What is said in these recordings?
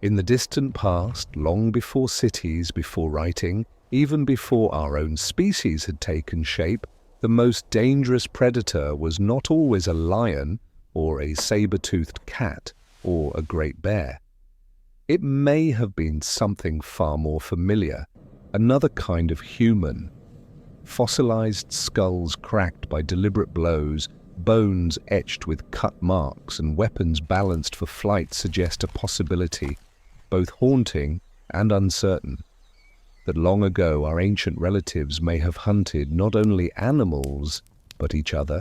In the distant past, long before cities, before writing, even before our own species had taken shape, the most dangerous predator was not always a lion or a saber-toothed cat or a great bear. It may have been something far more familiar, another kind of human. Fossilized skulls cracked by deliberate blows, bones etched with cut marks, and weapons balanced for flight suggest a possibility, both haunting and uncertain, that long ago our ancient relatives may have hunted not only animals, but each other.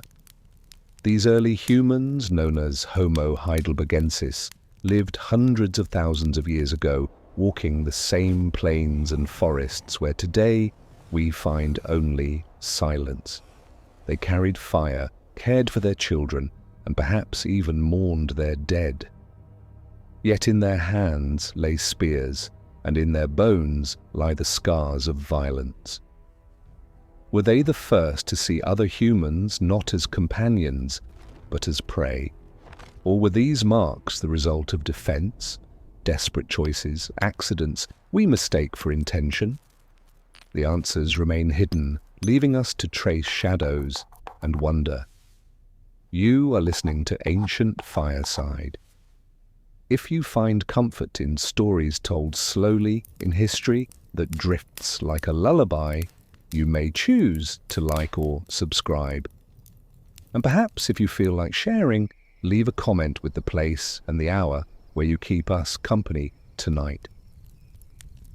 These early humans, known as Homo heidelbergensis, lived hundreds of thousands of years ago, walking the same plains and forests where today we find only silence. They carried fire, cared for their children, and perhaps even mourned their dead. Yet in their hands lay spears, and in their bones lie the scars of violence. Were they the first to see other humans not as companions, but as prey? Or were these marks the result of defense, desperate choices, accidents we mistake for intention? The answers remain hidden, leaving us to trace shadows and wonder. You are listening to Ancient Fireside. If you find comfort in stories told slowly, in history that drifts like a lullaby, you may choose to like or subscribe. And perhaps if you feel like sharing, leave a comment with the place and the hour where you keep us company tonight.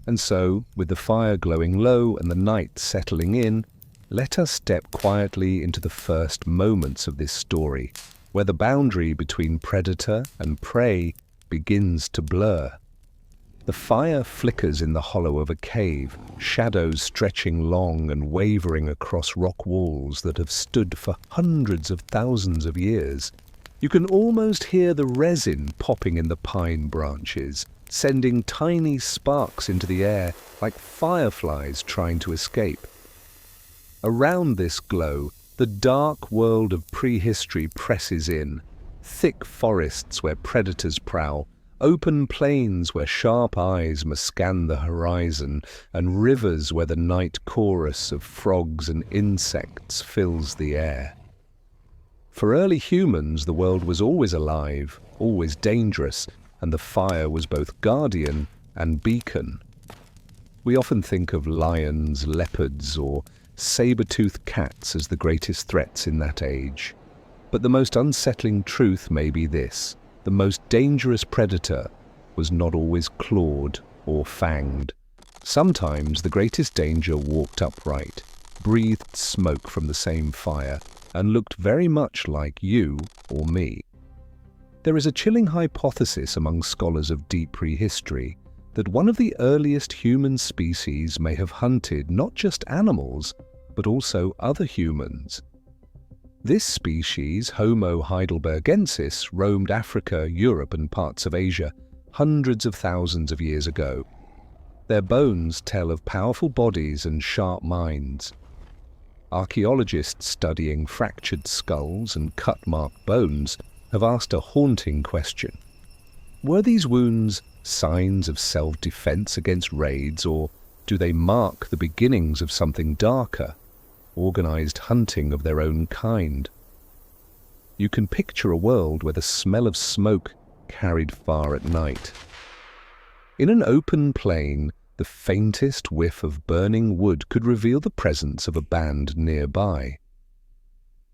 And so, with the fire glowing low and the night settling in, let us step quietly into the first moments of this story, where the boundary between predator and prey begins to blur. The fire flickers in the hollow of a cave, shadows stretching long and wavering across rock walls that have stood for hundreds of thousands of years. You can almost hear the resin popping in the pine branches, sending tiny sparks into the air like fireflies trying to escape. Around this glow, the dark world of prehistory presses in. Thick forests where predators prowl, open plains where sharp eyes must scan the horizon, and rivers where the night chorus of frogs and insects fills the air. For early humans, the world was always alive, always dangerous, and the fire was both guardian and beacon. We often think of lions, leopards, or saber-toothed cats as the greatest threats in that age. But the most unsettling truth may be this: the most dangerous predator was not always clawed or fanged. Sometimes the greatest danger walked upright, breathed smoke from the same fire, and looked very much like you or me. There is a chilling hypothesis among scholars of deep prehistory that one of the earliest human species may have hunted not just animals, but also other humans. This species, Homo heidelbergensis, roamed Africa, Europe, and parts of Asia hundreds of thousands of years ago. Their bones tell of powerful bodies and sharp minds. Archaeologists studying fractured skulls and cut-marked bones have asked a haunting question. Were these wounds signs of self-defense against raids, or do they mark the beginnings of something darker, organized hunting of their own kind? You can picture a world where the smell of smoke carried far at night. In an open plain, the faintest whiff of burning wood could reveal the presence of a band nearby.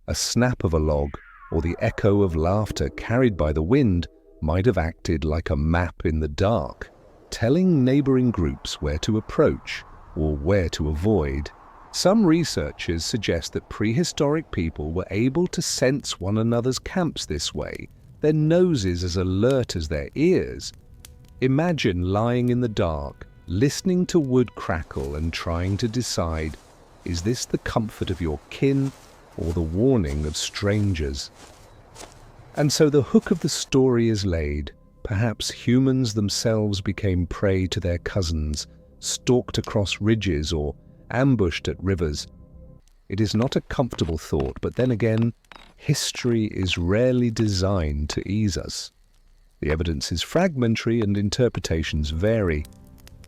A snap of a log, or the echo of laughter carried by the wind, might have acted like a map in the dark, telling neighboring groups where to approach or where to avoid. Some researchers suggest that prehistoric people were able to sense one another's camps this way, their noses as alert as their ears. Imagine lying in the dark, listening to wood crackle and trying to decide, is this the comfort of your kin or the warning of strangers? And so the hook of the story is laid. Perhaps humans themselves became prey to their cousins, stalked across ridges or ambushed at rivers. It is not a comfortable thought, but then again, history is rarely designed to ease us. The evidence is fragmentary and interpretations vary.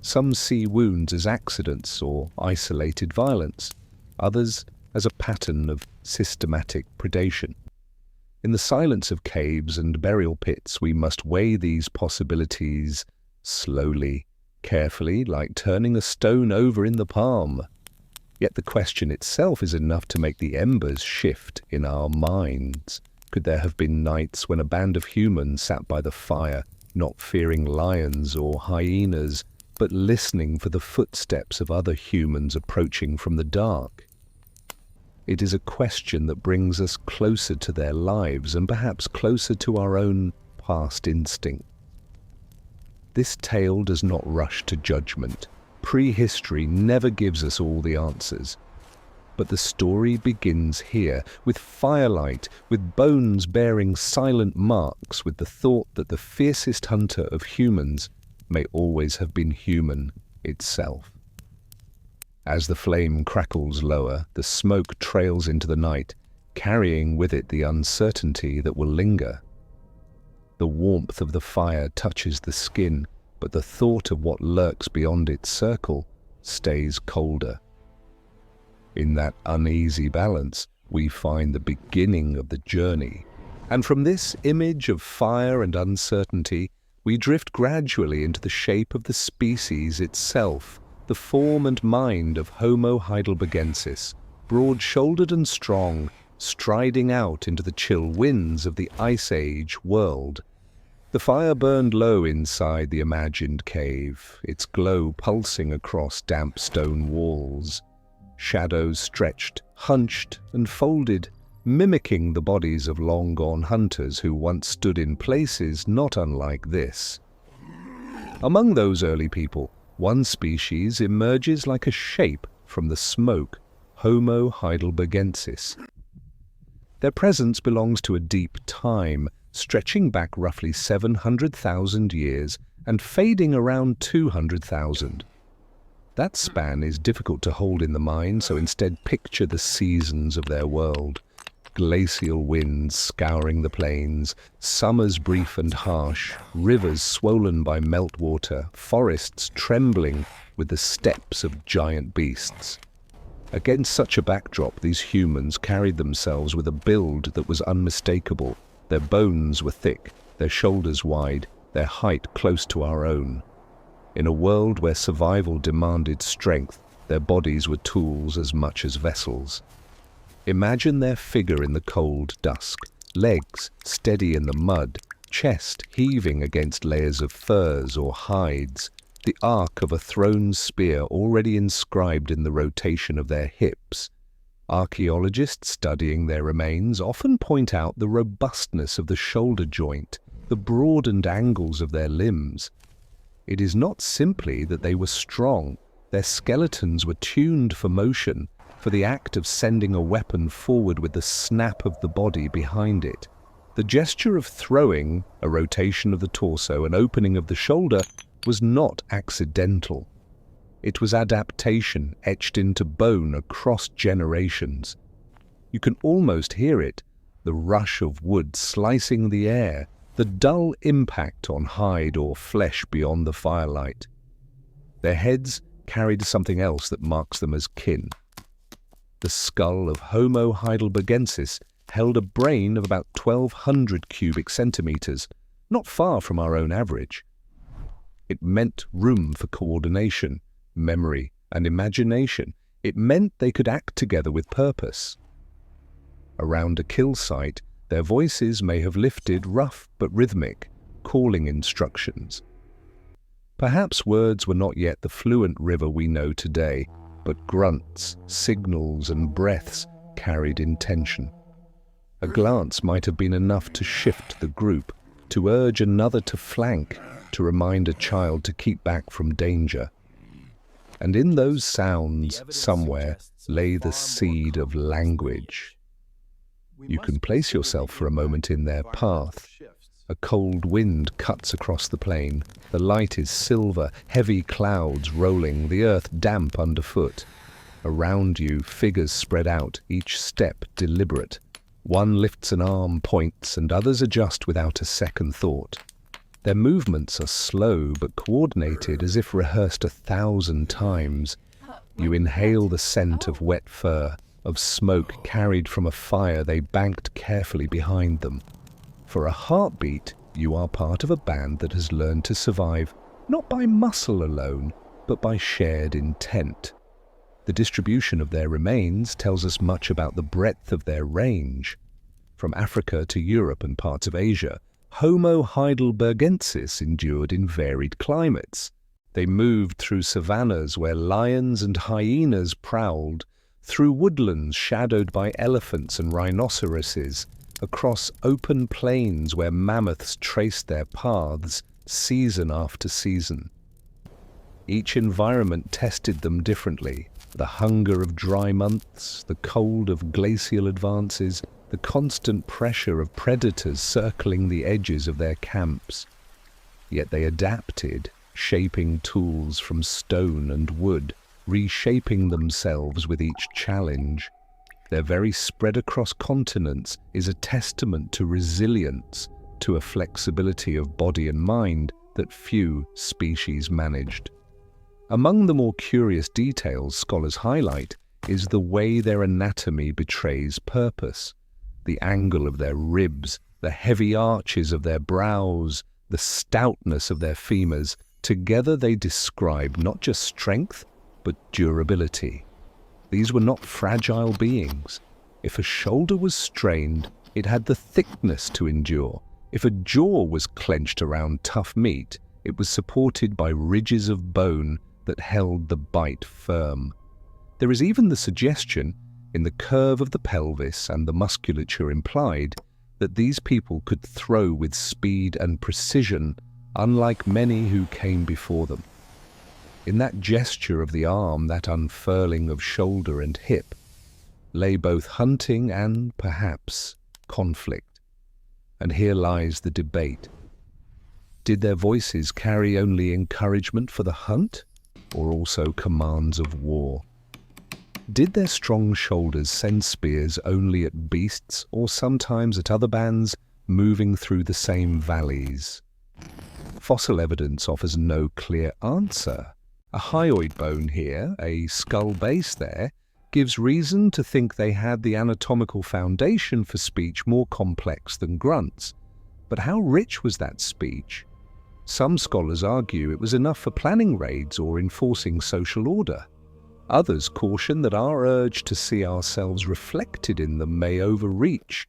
Some see wounds as accidents or isolated violence, others as a pattern of systematic predation. In the silence of caves and burial pits, we must weigh these possibilities slowly, carefully, like turning a stone over in the palm. Yet the question itself is enough to make the embers shift in our minds. Could there have been nights when a band of humans sat by the fire, not fearing lions or hyenas, but listening for the footsteps of other humans approaching from the dark? It is a question that brings us closer to their lives and perhaps closer to our own past instinct. This tale does not rush to judgment. Prehistory never gives us all the answers. But the story begins here, with firelight, with bones bearing silent marks, with the thought that the fiercest hunter of humans may always have been human itself. As the flame crackles lower, the smoke trails into the night, carrying with it the uncertainty that will linger. The warmth of the fire touches the skin, but the thought of what lurks beyond its circle stays colder. In that uneasy balance, we find the beginning of the journey. And from this image of fire and uncertainty, we drift gradually into the shape of the species itself, the form and mind of Homo heidelbergensis, broad-shouldered and strong, striding out into the chill winds of the Ice Age world. The fire burned low inside the imagined cave, its glow pulsing across damp stone walls. Shadows stretched, hunched, and folded, mimicking the bodies of long-gone hunters who once stood in places not unlike this. Among those early people, one species emerges like a shape from the smoke, Homo heidelbergensis. Their presence belongs to a deep time, stretching back roughly 700,000 years and fading around 200,000. That span is difficult to hold in the mind, so instead picture the seasons of their world. Glacial winds scouring the plains, summers brief and harsh, rivers swollen by meltwater, forests trembling with the steps of giant beasts. Against such a backdrop, these humans carried themselves with a build that was unmistakable. Their bones were thick, their shoulders wide, their height close to our own. In a world where survival demanded strength, their bodies were tools as much as vessels. Imagine their figure in the cold dusk, legs steady in the mud, chest heaving against layers of furs or hides, the arc of a thrown spear already inscribed in the rotation of their hips. Archaeologists studying their remains often point out the robustness of the shoulder joint, the broadened angles of their limbs. It is not simply that they were strong, their skeletons were tuned for motion, for the act of sending a weapon forward with the snap of the body behind it. The gesture of throwing, a rotation of the torso, an opening of the shoulder, was not accidental. It was adaptation etched into bone across generations. You can almost hear it, the rush of wood slicing the air, the dull impact on hide or flesh beyond the firelight. Their heads carried something else that marks them as kin. The skull of Homo heidelbergensis held a brain of about 1,200 cubic centimeters, not far from our own average. It meant room for coordination, memory, and imagination. It meant they could act together with purpose. Around a kill site, their voices may have lifted rough but rhythmic, calling instructions. Perhaps words were not yet the fluent river we know today, but grunts, signals, and breaths carried intention. A glance might have been enough to shift the group, to urge another to flank, to remind a child to keep back from danger. And in those sounds, somewhere, lay the seed of language. You can place yourself for a moment in their path. A cold wind cuts across the plain. The light is silver, heavy clouds rolling, the earth damp underfoot. Around you, figures spread out, each step deliberate. One lifts an arm, points, and others adjust without a second thought. Their movements are slow but coordinated, as if rehearsed 1,000 times. You inhale the scent of wet fur, of smoke carried from a fire they banked carefully behind them. For a heartbeat, you are part of a band that has learned to survive not by muscle alone, but by shared intent. The distribution of their remains tells us much about the breadth of their range. From Africa to Europe and parts of Asia, Homo heidelbergensis endured in varied climates. They moved through savannas where lions and hyenas prowled, through woodlands shadowed by elephants and rhinoceroses, across open plains where mammoths traced their paths season after season. Each environment tested them differently. The hunger of dry months, the cold of glacial advances, the constant pressure of predators circling the edges of their camps. Yet they adapted, shaping tools from stone and wood, reshaping themselves with each challenge. Their very spread across continents is a testament to resilience, to a flexibility of body and mind that few species managed. Among the more curious details scholars highlight is the way their anatomy betrays purpose. The angle of their ribs, the heavy arches of their brows, the stoutness of their femurs, together they describe not just strength, but durability. These were not fragile beings. If a shoulder was strained, it had the thickness to endure. If a jaw was clenched around tough meat, it was supported by ridges of bone that held the bite firm. There is even the suggestion, in the curve of the pelvis and the musculature implied, that these people could throw with speed and precision, unlike many who came before them. In that gesture of the arm, that unfurling of shoulder and hip, lay both hunting and, perhaps, conflict. And here lies the debate. Did their voices carry only encouragement for the hunt, or also commands of war? Did their strong shoulders send spears only at beasts, or sometimes at other bands moving through the same valleys? Fossil evidence offers no clear answer. A hyoid bone here, a skull base there, gives reason to think they had the anatomical foundation for speech more complex than grunts. But how rich was that speech? Some scholars argue it was enough for planning raids or enforcing social order. Others caution that our urge to see ourselves reflected in them may overreach.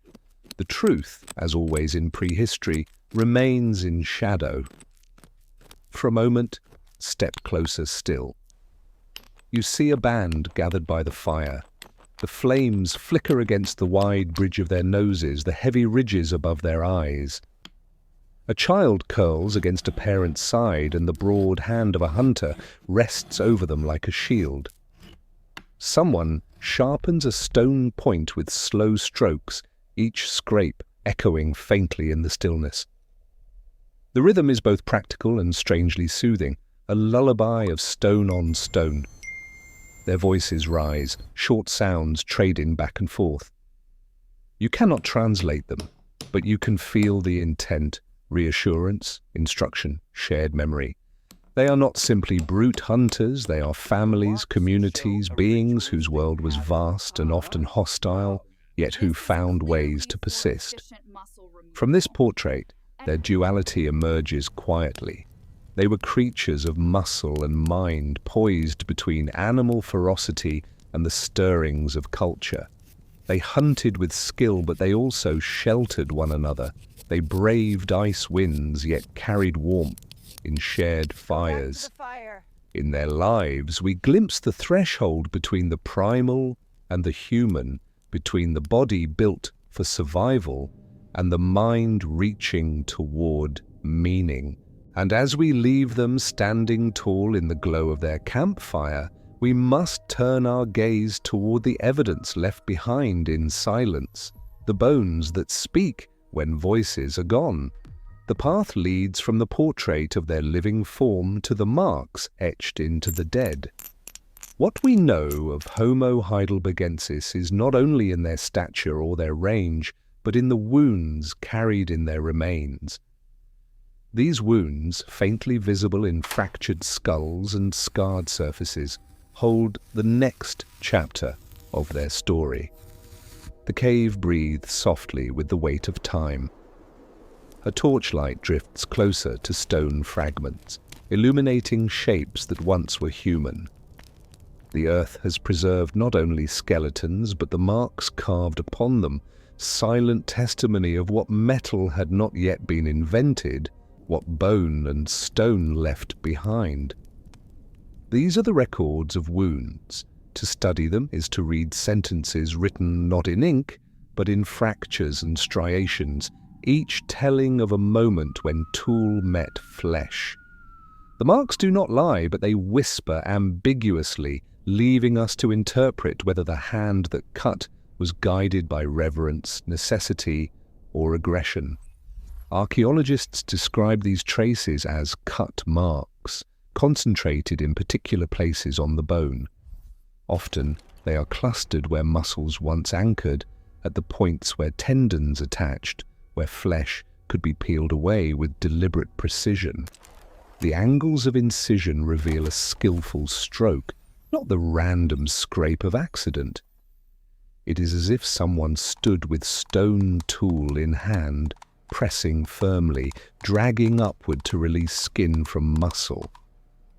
The truth, as always in prehistory, remains in shadow. For a moment, step closer still. You see a band gathered by the fire. The flames flicker against the wide bridge of their noses, the heavy ridges above their eyes. A child curls against a parent's side, and the broad hand of a hunter rests over them like a shield. Someone sharpens a stone point with slow strokes, each scrape echoing faintly in the stillness. The rhythm is both practical and strangely soothing, a lullaby of stone on stone. Their voices rise, short sounds trading back and forth. You cannot translate them, but you can feel the intent, reassurance, instruction, shared memory. They are not simply brute hunters, they are families, communities, beings whose world was vast and often hostile, yet who found ways to persist. From this portrait, their duality emerges quietly. They were creatures of muscle and mind, poised between animal ferocity and the stirrings of culture. They hunted with skill, but they also sheltered one another. They braved ice winds, yet carried warmth in shared fires. In their lives, we glimpse the threshold between the primal and the human, between the body built for survival and the mind reaching toward meaning. And as we leave them standing tall in the glow of their campfire, we must turn our gaze toward the evidence left behind in silence, the bones that speak when voices are gone. The path leads from the portrait of their living form to the marks etched into the dead. What we know of Homo heidelbergensis is not only in their stature or their range, but in the wounds carried in their remains. These wounds, faintly visible in fractured skulls and scarred surfaces, hold the next chapter of their story. The cave breathes softly with the weight of time. A torchlight drifts closer to stone fragments, illuminating shapes that once were human. The earth has preserved not only skeletons, but the marks carved upon them, silent testimony of what metal had not yet been invented, what bone and stone left behind. These are the records of wounds. To study them is to read sentences written not in ink, but in fractures and striations, each telling of a moment when tool met flesh. The marks do not lie, but they whisper ambiguously, leaving us to interpret whether the hand that cut was guided by reverence, necessity, or aggression. Archaeologists describe these traces as cut marks, concentrated in particular places on the bone. Often, they are clustered where muscles once anchored, at the points where tendons attached, where flesh could be peeled away with deliberate precision. The angles of incision reveal a skillful stroke, not the random scrape of accident. It is as if someone stood with stone tool in hand, pressing firmly, dragging upward to release skin from muscle.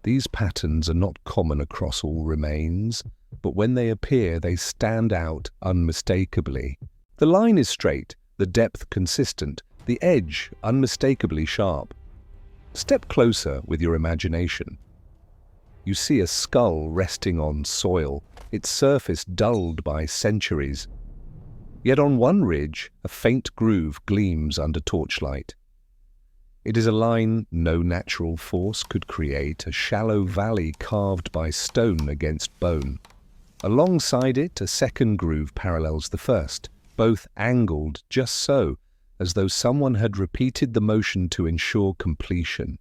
These patterns are not common across all remains, but when they appear, they stand out unmistakably. The line is straight, the depth consistent, the edge unmistakably sharp. Step closer with your imagination. You see a skull resting on soil, its surface dulled by centuries. Yet on one ridge, a faint groove gleams under torchlight. It is a line no natural force could create, a shallow valley carved by stone against bone. Alongside it, a second groove parallels the first, both angled just so, as though someone had repeated the motion to ensure completion.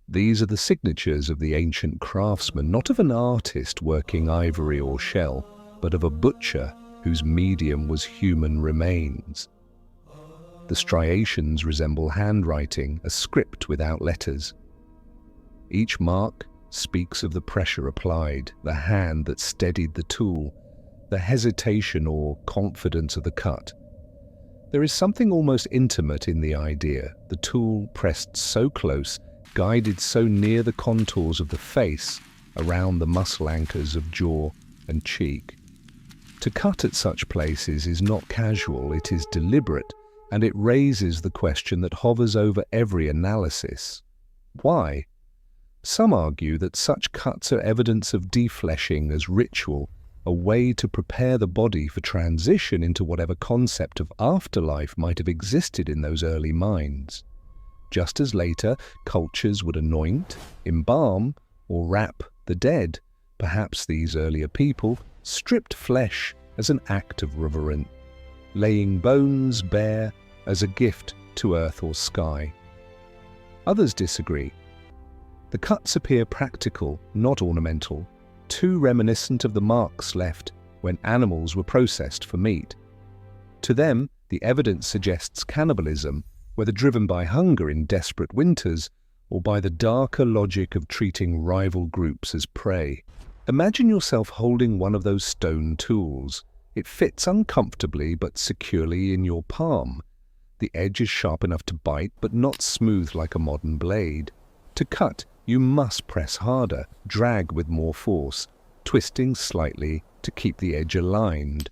These are the signatures of the ancient craftsman, not of an artist working ivory or shell, but of a butcher whose medium was human remains. The striations resemble handwriting, a script without letters. Each mark speaks of the pressure applied, the hand that steadied the tool, the hesitation or confidence of the cut. There is something almost intimate in the idea, the tool pressed so close, guided so near the contours of the face, around the muscle anchors of jaw and cheek. To cut at such places is not casual, it is deliberate, and it raises the question that hovers over every analysis. Why? Some argue that such cuts are evidence of defleshing as ritual, a way to prepare the body for transition into whatever concept of afterlife might have existed in those early minds. Just as later, cultures would anoint, embalm, or wrap the dead, perhaps these earlier people stripped flesh as an act of reverence, laying bones bare as a gift to earth or sky. Others disagree. The cuts appear practical, not ornamental, too reminiscent of the marks left when animals were processed for meat. To them, the evidence suggests cannibalism, whether driven by hunger in desperate winters or by the darker logic of treating rival groups as prey. Imagine yourself holding one of those stone tools. It fits uncomfortably but securely in your palm. The edge is sharp enough to bite, but not smooth like a modern blade. To cut, you must press harder, drag with more force, twisting slightly to keep the edge aligned.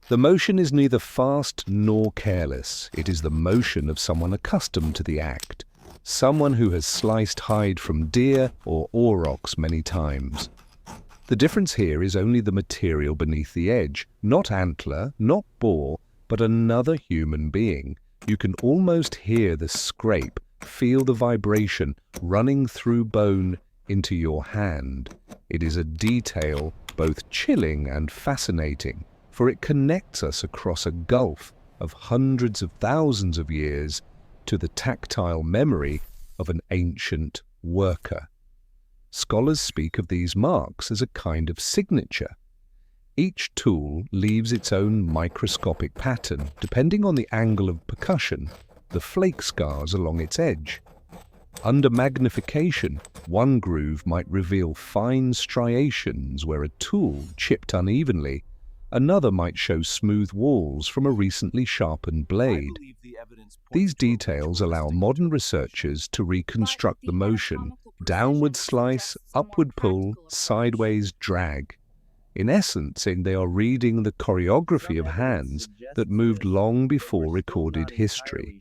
The motion is neither fast nor careless. It is the motion of someone accustomed to the act, someone who has sliced hide from deer or aurochs many times. The difference here is only the material beneath the edge, not antler, not boar, but another human being. You can almost hear the scrape, feel the vibration running through bone into your hand. It is a detail both chilling and fascinating, for it connects us across a gulf of hundreds of thousands of years to the tactile memory of an ancient worker. Scholars speak of these marks as a kind of signature. Each tool leaves its own microscopic pattern, depending on the angle of percussion, the flake scars along its edge. Under magnification, one groove might reveal fine striations where a tool chipped unevenly. Another might show smooth walls from a recently sharpened blade. These details allow modern researchers to reconstruct the motion: downward slice, upward pull, sideways drag. In essence, they are reading the choreography of hands that moved long before recorded history.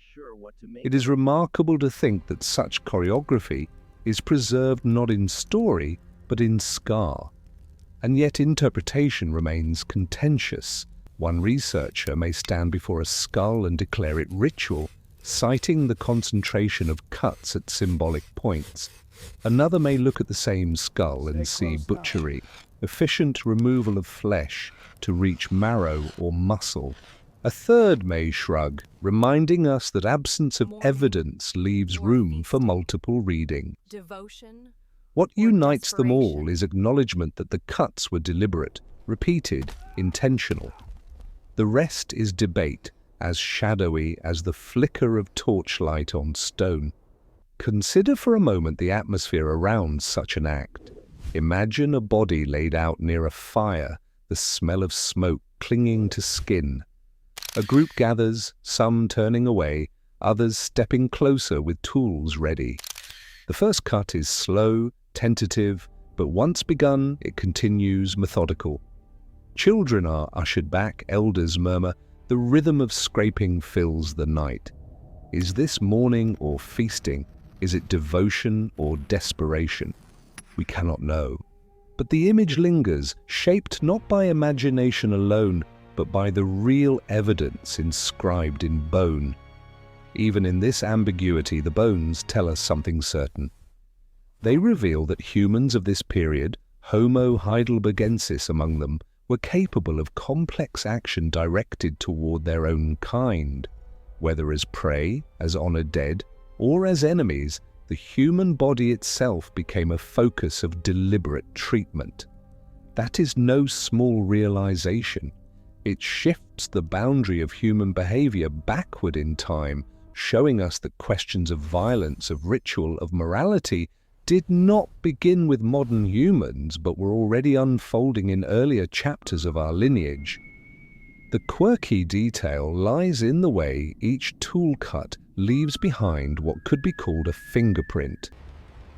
It is remarkable to think that such choreography is preserved not in story, but in scar. And yet interpretation remains contentious. One researcher may stand before a skull and declare it ritual, citing the concentration of cuts at symbolic points. Another may look at the same skull and see butchery, efficient removal of flesh to reach marrow or muscle. A third may shrug, reminding us that absence of evidence leaves room for multiple reading. What unites them all is acknowledgement that the cuts were deliberate, repeated, intentional. The rest is debate, as shadowy as the flicker of torchlight on stone. Consider for a moment the atmosphere around such an act. Imagine a body laid out near a fire, the smell of smoke clinging to skin. A group gathers, some turning away, others stepping closer with tools ready. The first cut is slow, tentative, but once begun, it continues methodical. Children are ushered back, elders murmur, the rhythm of scraping fills the night. Is this mourning or feasting? Is it devotion or desperation? We cannot know. But the image lingers, shaped not by imagination alone, but by the real evidence inscribed in bone. Even in this ambiguity, the bones tell us something certain. They reveal that humans of this period, Homo heidelbergensis among them, were capable of complex action directed toward their own kind. Whether as prey, as honored dead, or as enemies, the human body itself became a focus of deliberate treatment. That is no small realization. It shifts the boundary of human behavior backward in time, showing us that questions of violence, of ritual, of morality did not begin with modern humans, but were already unfolding in earlier chapters of our lineage. The quirky detail lies in the way each tool cut leaves behind what could be called a fingerprint.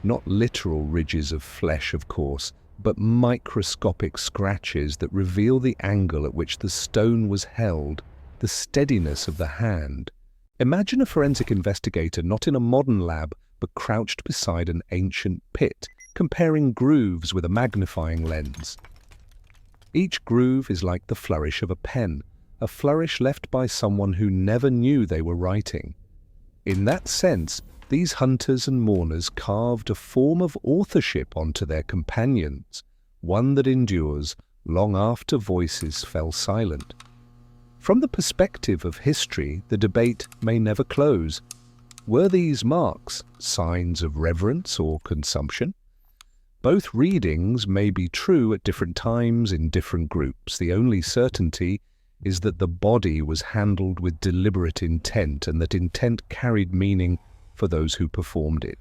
Not literal ridges of flesh, of course, but microscopic scratches that reveal the angle at which the stone was held, the steadiness of the hand. Imagine a forensic investigator not in a modern lab, but crouched beside an ancient pit, comparing grooves with a magnifying lens. Each groove is like the flourish of a pen, a flourish left by someone who never knew they were writing. In that sense, these hunters and mourners carved a form of authorship onto their companions, one that endures long after voices fell silent. From the perspective of history, the debate may never close. Were these marks signs of reverence or consumption? Both readings may be true at different times in different groups. The only certainty is that the body was handled with deliberate intent, and that intent carried meaning for those who performed it.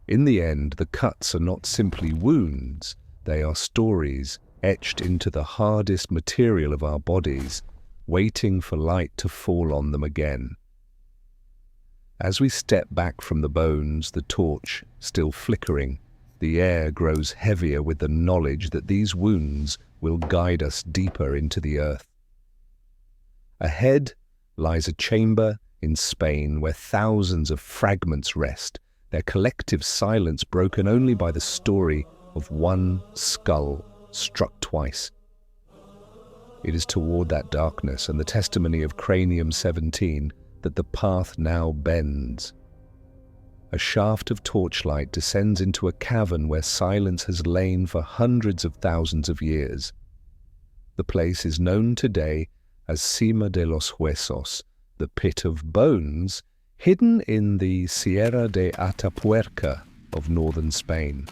In the end, the cuts are not simply wounds, they are stories etched into the hardest material of our bodies, waiting for light to fall on them again. As we step back from the bones, the torch still flickering, the air grows heavier with the knowledge that these wounds will guide us deeper into the earth. Ahead lies a chamber in Spain where thousands of fragments rest, their collective silence broken only by the story of one skull struck twice. It is toward that darkness and the testimony of Cranium 17 that the path now bends. A shaft of torchlight descends into a cavern where silence has lain for hundreds of thousands of years. The place is known today as Sima de los Huesos, the pit of bones, hidden in the Sierra de Atapuerca of northern Spain.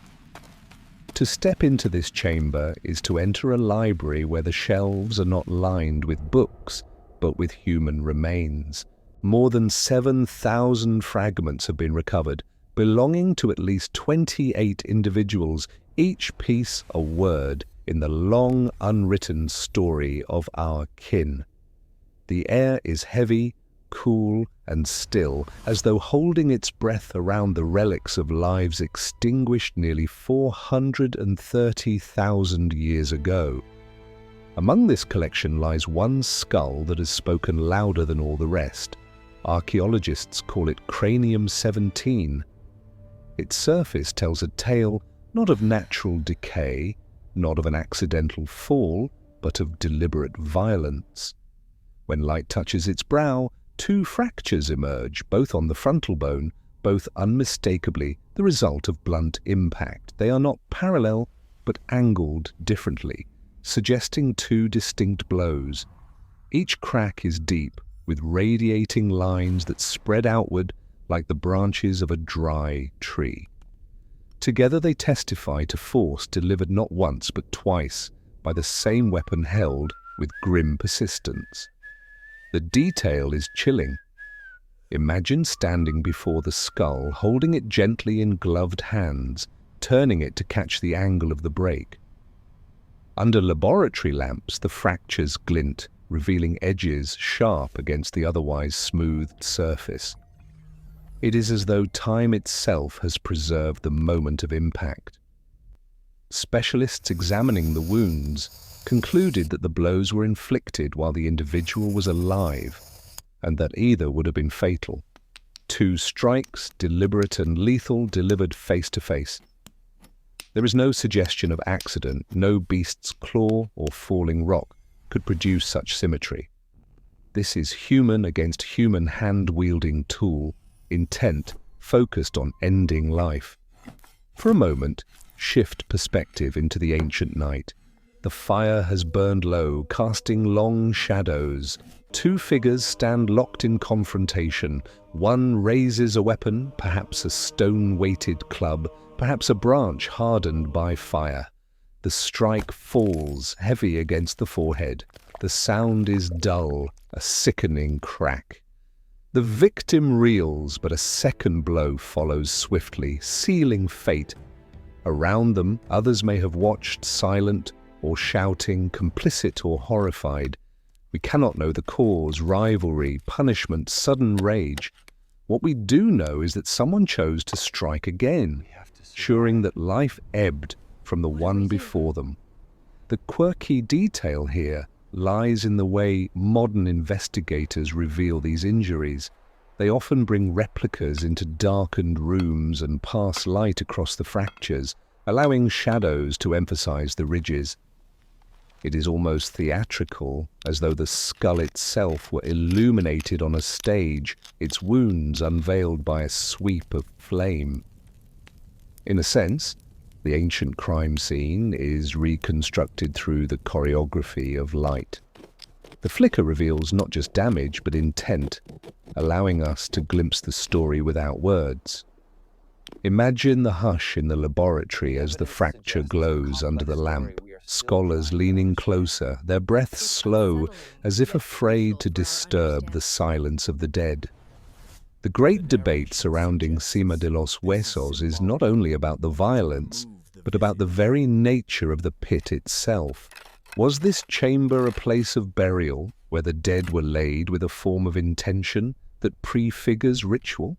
To step into this chamber is to enter a library where the shelves are not lined with books, but with human remains, More than 7,000 fragments have been recovered, belonging to at least 28 individuals, each piece a word in the long unwritten story of our kin. The air is heavy, cool, and still, as though holding its breath around the relics of lives extinguished nearly 430,000 years ago. Among this collection lies one skull that has spoken louder than all the rest. Archaeologists call it Cranium 17. Its surface tells a tale not of natural decay, not of an accidental fall, but of deliberate violence. When light touches its brow, two fractures emerge, both on the frontal bone, both unmistakably the result of blunt impact. They are not parallel, but angled differently, suggesting two distinct blows. Each crack is deep, with radiating lines that spread outward like the branches of a dry tree. Together they testify to force delivered not once but twice by the same weapon held with grim persistence. The detail is chilling. Imagine standing before the skull, holding it gently in gloved hands, turning it to catch the angle of the break. Under laboratory lamps, the fractures glint, revealing edges sharp against the otherwise smoothed surface. It is as though time itself has preserved the moment of impact. Specialists examining the wounds concluded that the blows were inflicted while the individual was alive, and that either would have been fatal. Two strikes, deliberate and lethal, delivered face to face. There is no suggestion of accident. No beast's claw or falling rock could produce such symmetry. This is human against human hand-wielding tool, intent focused on ending life. For a moment, shift perspective into the ancient night. The fire has burned low, casting long shadows. Two figures stand locked in confrontation. One raises a weapon, perhaps a stone-weighted club, perhaps a branch hardened by fire. The strike falls, heavy against the forehead. The sound is dull, a sickening crack. The victim reels, but a second blow follows swiftly, sealing fate. Around them, others may have watched, silent or shouting, complicit or horrified. We cannot know the cause, rivalry, punishment, sudden rage. What we do know is that someone chose to strike again, ensuring that life ebbed from the one before them. The quirky detail here lies in the way modern investigators reveal these injuries. They often bring replicas into darkened rooms and pass light across the fractures, allowing shadows to emphasize the ridges. It is almost theatrical, as though the skull itself were illuminated on a stage, its wounds unveiled by a sweep of flame. In a sense, the ancient crime scene is reconstructed through the choreography of light. The flicker reveals not just damage, but intent, allowing us to glimpse the story without words. Imagine the hush in the laboratory as the fracture glows under the lamp. Scholars leaning closer, their breaths slow, as if afraid to disturb the silence of the dead. The great debate surrounding Sima de los Huesos is not only about the violence, but about the very nature of the pit itself. Was this chamber a place of burial, where the dead were laid with a form of intention that prefigures ritual?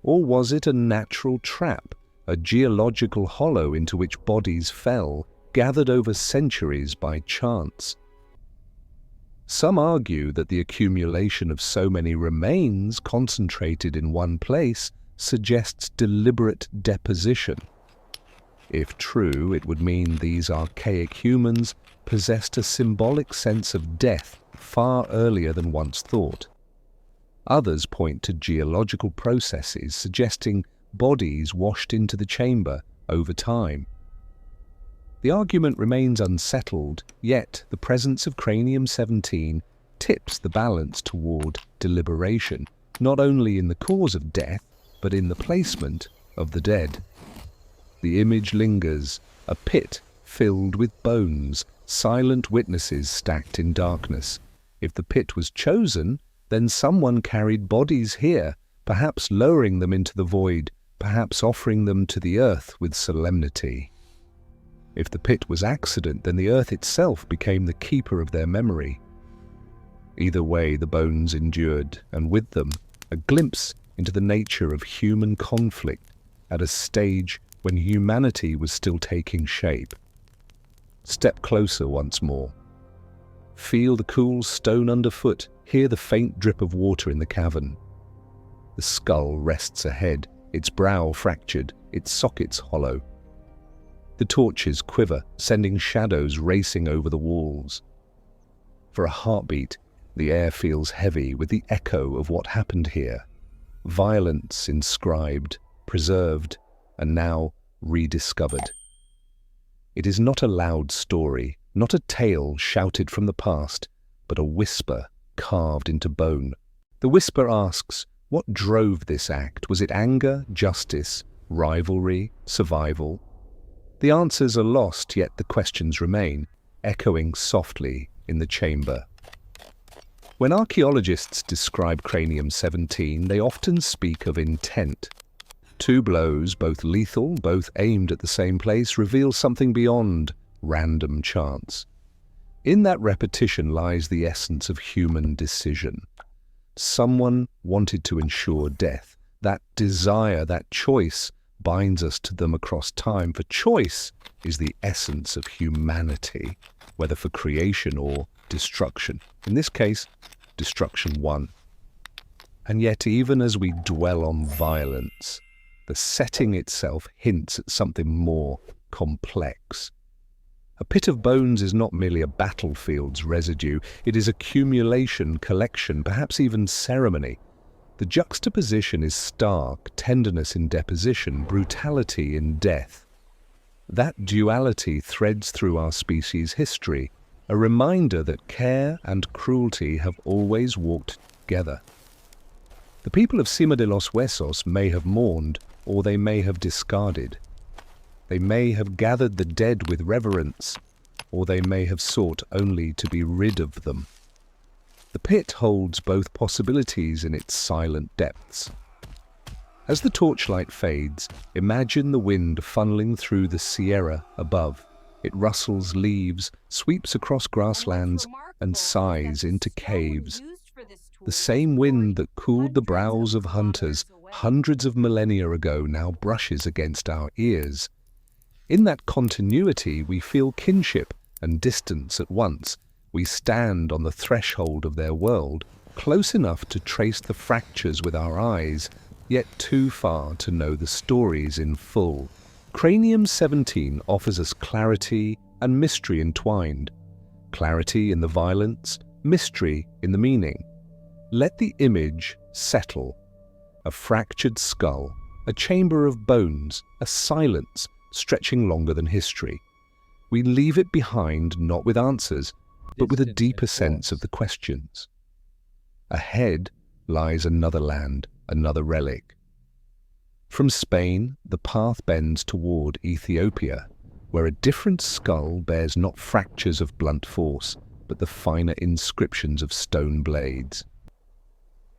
Or was it a natural trap, a geological hollow into which bodies fell, gathered over centuries by chance? Some argue that the accumulation of so many remains concentrated in one place suggests deliberate deposition. If true, it would mean these archaic humans possessed a symbolic sense of death far earlier than once thought. Others point to geological processes suggesting bodies washed into the chamber over time. The argument remains unsettled, yet the presence of Cranium 17 tips the balance toward deliberation, not only in the cause of death, but in the placement of the dead. The image lingers, a pit filled with bones, silent witnesses stacked in darkness. If the pit was chosen, then someone carried bodies here, perhaps lowering them into the void, perhaps offering them to the earth with solemnity. If the pit was accident, then the earth itself became the keeper of their memory. Either way, the bones endured, and with them, a glimpse into the nature of human conflict at a stage when humanity was still taking shape. Step closer once more. Feel the cool stone underfoot, hear the faint drip of water in the cavern. The skull rests ahead, its brow fractured, its sockets hollow. The torches quiver, sending shadows racing over the walls. For a heartbeat, the air feels heavy with the echo of what happened here. Violence inscribed, preserved, and now rediscovered. It is not a loud story, not a tale shouted from the past, but a whisper carved into bone. The whisper asks, what drove this act? Was it anger, justice, rivalry, survival? The answers are lost, yet the questions remain, echoing softly in the chamber. When archaeologists describe cranium 17, they often speak of intent. 2 blows, both lethal, both aimed at the same place, reveal something beyond random chance. In that repetition lies the essence of human decision. Someone wanted to ensure death. That desire, that choice, binds us to them across time, for choice is the essence of humanity, whether for creation or destruction. In this case, destruction won. And yet, even as we dwell on violence, the setting itself hints at something more complex. A pit of bones is not merely a battlefield's residue, it is accumulation, collection, perhaps even ceremony. The juxtaposition is stark, tenderness in deposition, brutality in death. That duality threads through our species' history, a reminder that care and cruelty have always walked together. The people of Sima de los Huesos may have mourned, or they may have discarded. They may have gathered the dead with reverence, or they may have sought only to be rid of them. The pit holds both possibilities in its silent depths. As the torchlight fades, imagine the wind funneling through the sierra above. It rustles leaves, sweeps across grasslands, and sighs into caves. The same wind that cooled the brows of hunters hundreds of millennia ago now brushes against our ears. In that continuity, we feel kinship and distance at once. We stand on the threshold of their world, close enough to trace the fractures with our eyes, yet too far to know the stories in full. Cranium 17 offers us clarity and mystery entwined. Clarity in the violence, mystery in the meaning. Let the image settle. A fractured skull, a chamber of bones, a silence stretching longer than history. We leave it behind not with answers, but with a deeper sense of the questions. Ahead lies another land, another relic. From Spain, the path bends toward Ethiopia, where a different skull bears not fractures of blunt force, but the finer inscriptions of stone blades.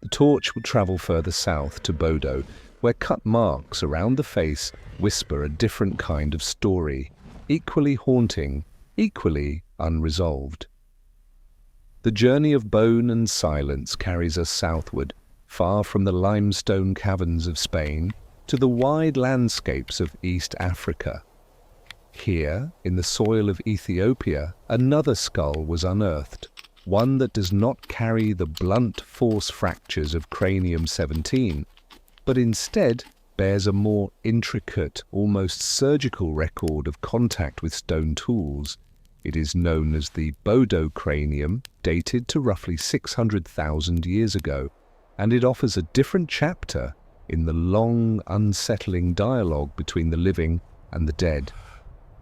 The torch will travel further south to Bodo, where cut marks around the face whisper a different kind of story, equally haunting, equally unresolved. The journey of bone and silence carries us southward, far from the limestone caverns of Spain, to the wide landscapes of East Africa. Here, in the soil of Ethiopia, another skull was unearthed, one that does not carry the blunt force fractures of cranium 17, but instead bears a more intricate, almost surgical record of contact with stone tools. It is known as the Bodo cranium, dated to roughly 600,000 years ago, and it offers a different chapter in the long, unsettling dialogue between the living and the dead.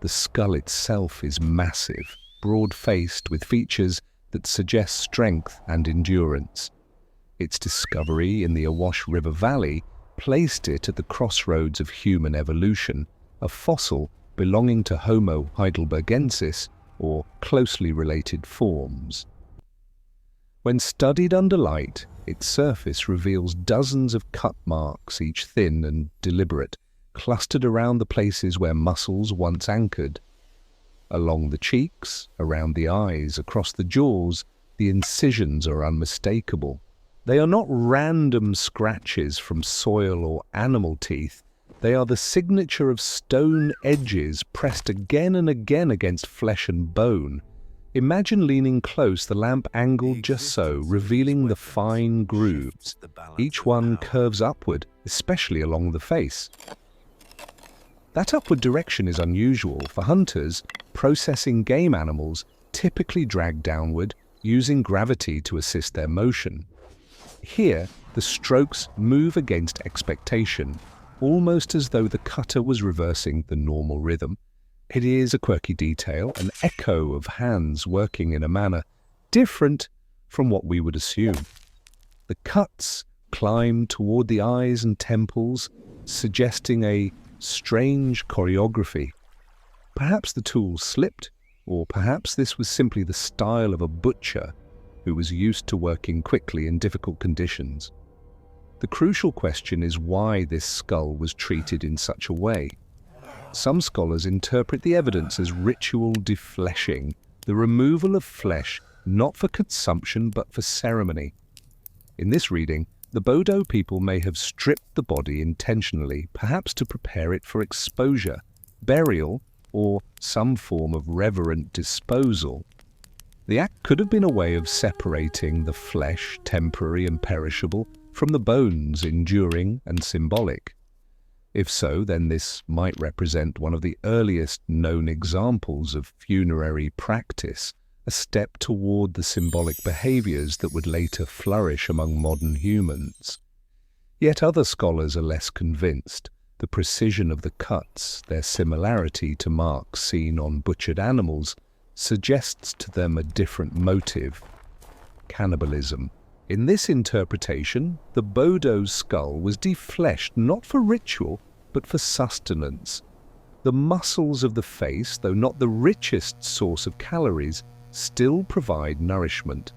The skull itself is massive, broad-faced, with features that suggest strength and endurance. Its discovery in the Awash River Valley placed it at the crossroads of human evolution, a fossil belonging to Homo heidelbergensis, or closely related forms. When studied under light, its surface reveals dozens of cut marks, each thin and deliberate, clustered around the places where muscles once anchored. Along the cheeks, around the eyes, across the jaws, the incisions are unmistakable. They are not random scratches from soil or animal teeth. They are the signature of stone edges pressed again and again against flesh and bone. Imagine leaning close, the lamp angled just so, revealing the fine grooves. Each one curves upward, especially along the face. That upward direction is unusual. For hunters, processing game animals typically drag downward, using gravity to assist their motion. Here, the strokes move against expectation, almost as though the cutter was reversing the normal rhythm. It is a quirky detail, an echo of hands working in a manner different from what we would assume. The cuts climb toward the eyes and temples, suggesting a strange choreography. Perhaps the tool slipped, or perhaps this was simply the style of a butcher who was used to working quickly in difficult conditions. The crucial question is why this skull was treated in such a way. Some scholars interpret the evidence as ritual defleshing, the removal of flesh not for consumption but for ceremony. In this reading, the Bodo people may have stripped the body intentionally, perhaps to prepare it for exposure, burial, or some form of reverent disposal. The act could have been a way of separating the flesh, temporary and perishable, from the bones, enduring and symbolic. If so, then this might represent one of the earliest known examples of funerary practice, a step toward the symbolic behaviors that would later flourish among modern humans. Yet other scholars are less convinced. The precision of the cuts, their similarity to marks seen on butchered animals, suggests to them a different motive: cannibalism. In this interpretation, the Bodo's skull was defleshed not for ritual, but for sustenance. The muscles of the face, though not the richest source of calories, still provide nourishment.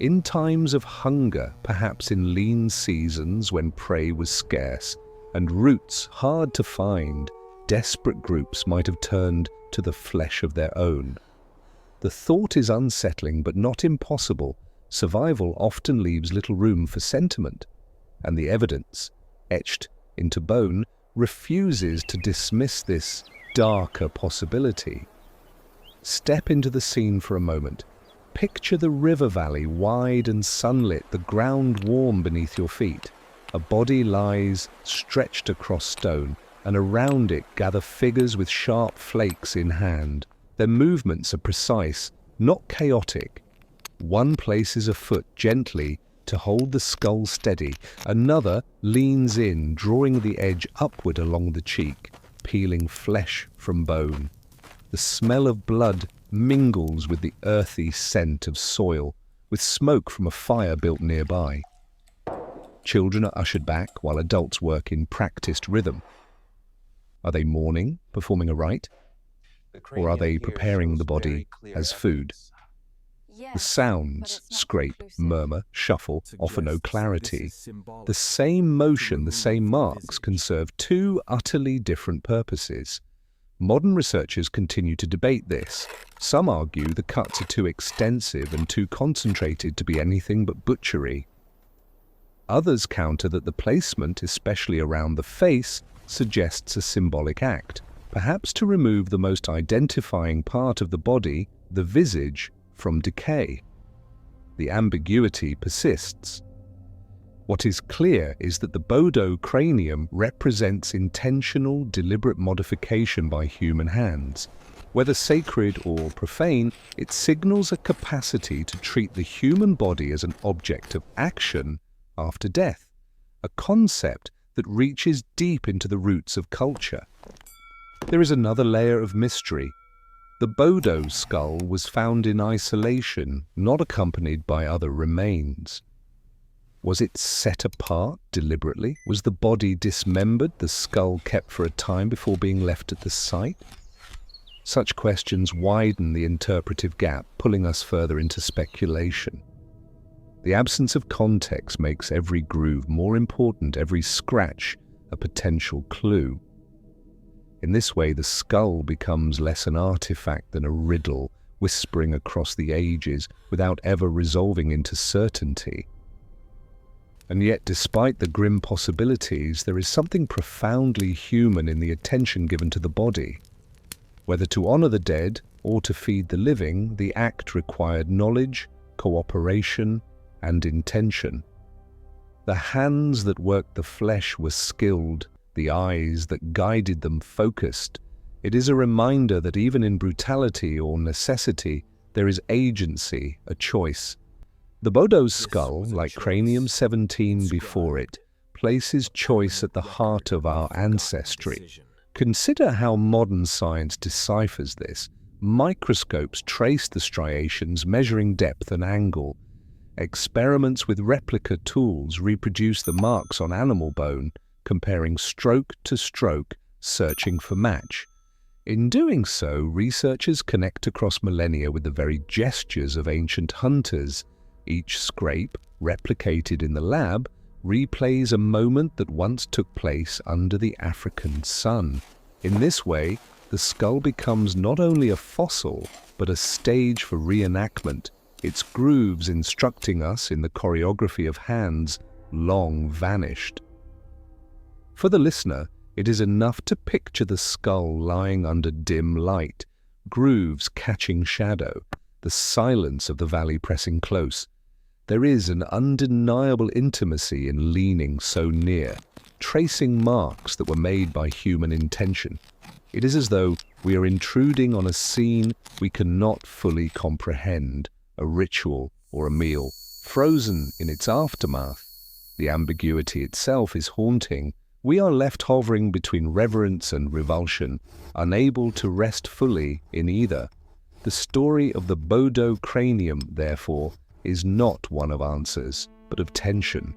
In times of hunger, perhaps in lean seasons when prey was scarce and roots hard to find, desperate groups might have turned to the flesh of their own. The thought is unsettling but not impossible. Survival often leaves little room for sentiment, and the evidence, etched into bone, refuses to dismiss this darker possibility. Step into the scene for a moment. Picture the river valley, wide and sunlit, the ground warm beneath your feet. A body lies stretched across stone, and around it gather figures with sharp flakes in hand. Their movements are precise, not chaotic. One places a foot gently to hold the skull steady. Another leans in, drawing the edge upward along the cheek, peeling flesh from bone. The smell of blood mingles with the earthy scent of soil, with smoke from a fire built nearby. Children are ushered back while adults work in practiced rhythm. Are they mourning, performing a rite? Or are they preparing the body as food? The sounds, scrape, murmur, shuffle, offer no clarity. The same motion, the same marks can serve two utterly different purposes. Modern researchers continue to debate this. Some argue the cuts are too extensive and too concentrated to be anything but butchery. Others counter that the placement, especially around the face, suggests a symbolic act, perhaps to remove the most identifying part of the body, the visage, from decay. The ambiguity persists. What is clear is that the Bodo cranium represents intentional, deliberate modification by human hands. Whether sacred or profane, it signals a capacity to treat the human body as an object of action after death, a concept that reaches deep into the roots of culture. There is another layer of mystery. The Bodo skull was found in isolation, not accompanied by other remains. Was it set apart deliberately? Was the body dismembered, the skull kept for a time before being left at the site? Such questions widen the interpretive gap, pulling us further into speculation. The absence of context makes every groove more important, every scratch a potential clue. In this way, the skull becomes less an artifact than a riddle, whispering across the ages without ever resolving into certainty. And yet, despite the grim possibilities, there is something profoundly human in the attention given to the body. Whether to honor the dead or to feed the living, the act required knowledge, cooperation, and intention. The hands that worked the flesh were skilled, the eyes that guided them focused. It is a reminder that even in brutality or necessity, there is agency, a choice. The Bodo's skull, like Cranium 17 before it, places choice at the heart of our ancestry. Consider how modern science deciphers this. Microscopes trace the striations, measuring depth and angle. Experiments with replica tools reproduce the marks on animal bone, comparing stroke to stroke, searching for match. In doing so, researchers connect across millennia with the very gestures of ancient hunters. Each scrape, replicated in the lab, replays a moment that once took place under the African sun. In this way, the skull becomes not only a fossil, but a stage for reenactment, its grooves instructing us in the choreography of hands long vanished. For the listener, it is enough to picture the skull lying under dim light, grooves catching shadow, the silence of the valley pressing close. There is an undeniable intimacy in leaning so near, tracing marks that were made by human intention. It is as though we are intruding on a scene we cannot fully comprehend, a ritual or a meal, frozen in its aftermath. The ambiguity itself is haunting. We are left hovering between reverence and revulsion, unable to rest fully in either. The story of the Bodo cranium, therefore, is not one of answers, but of tension.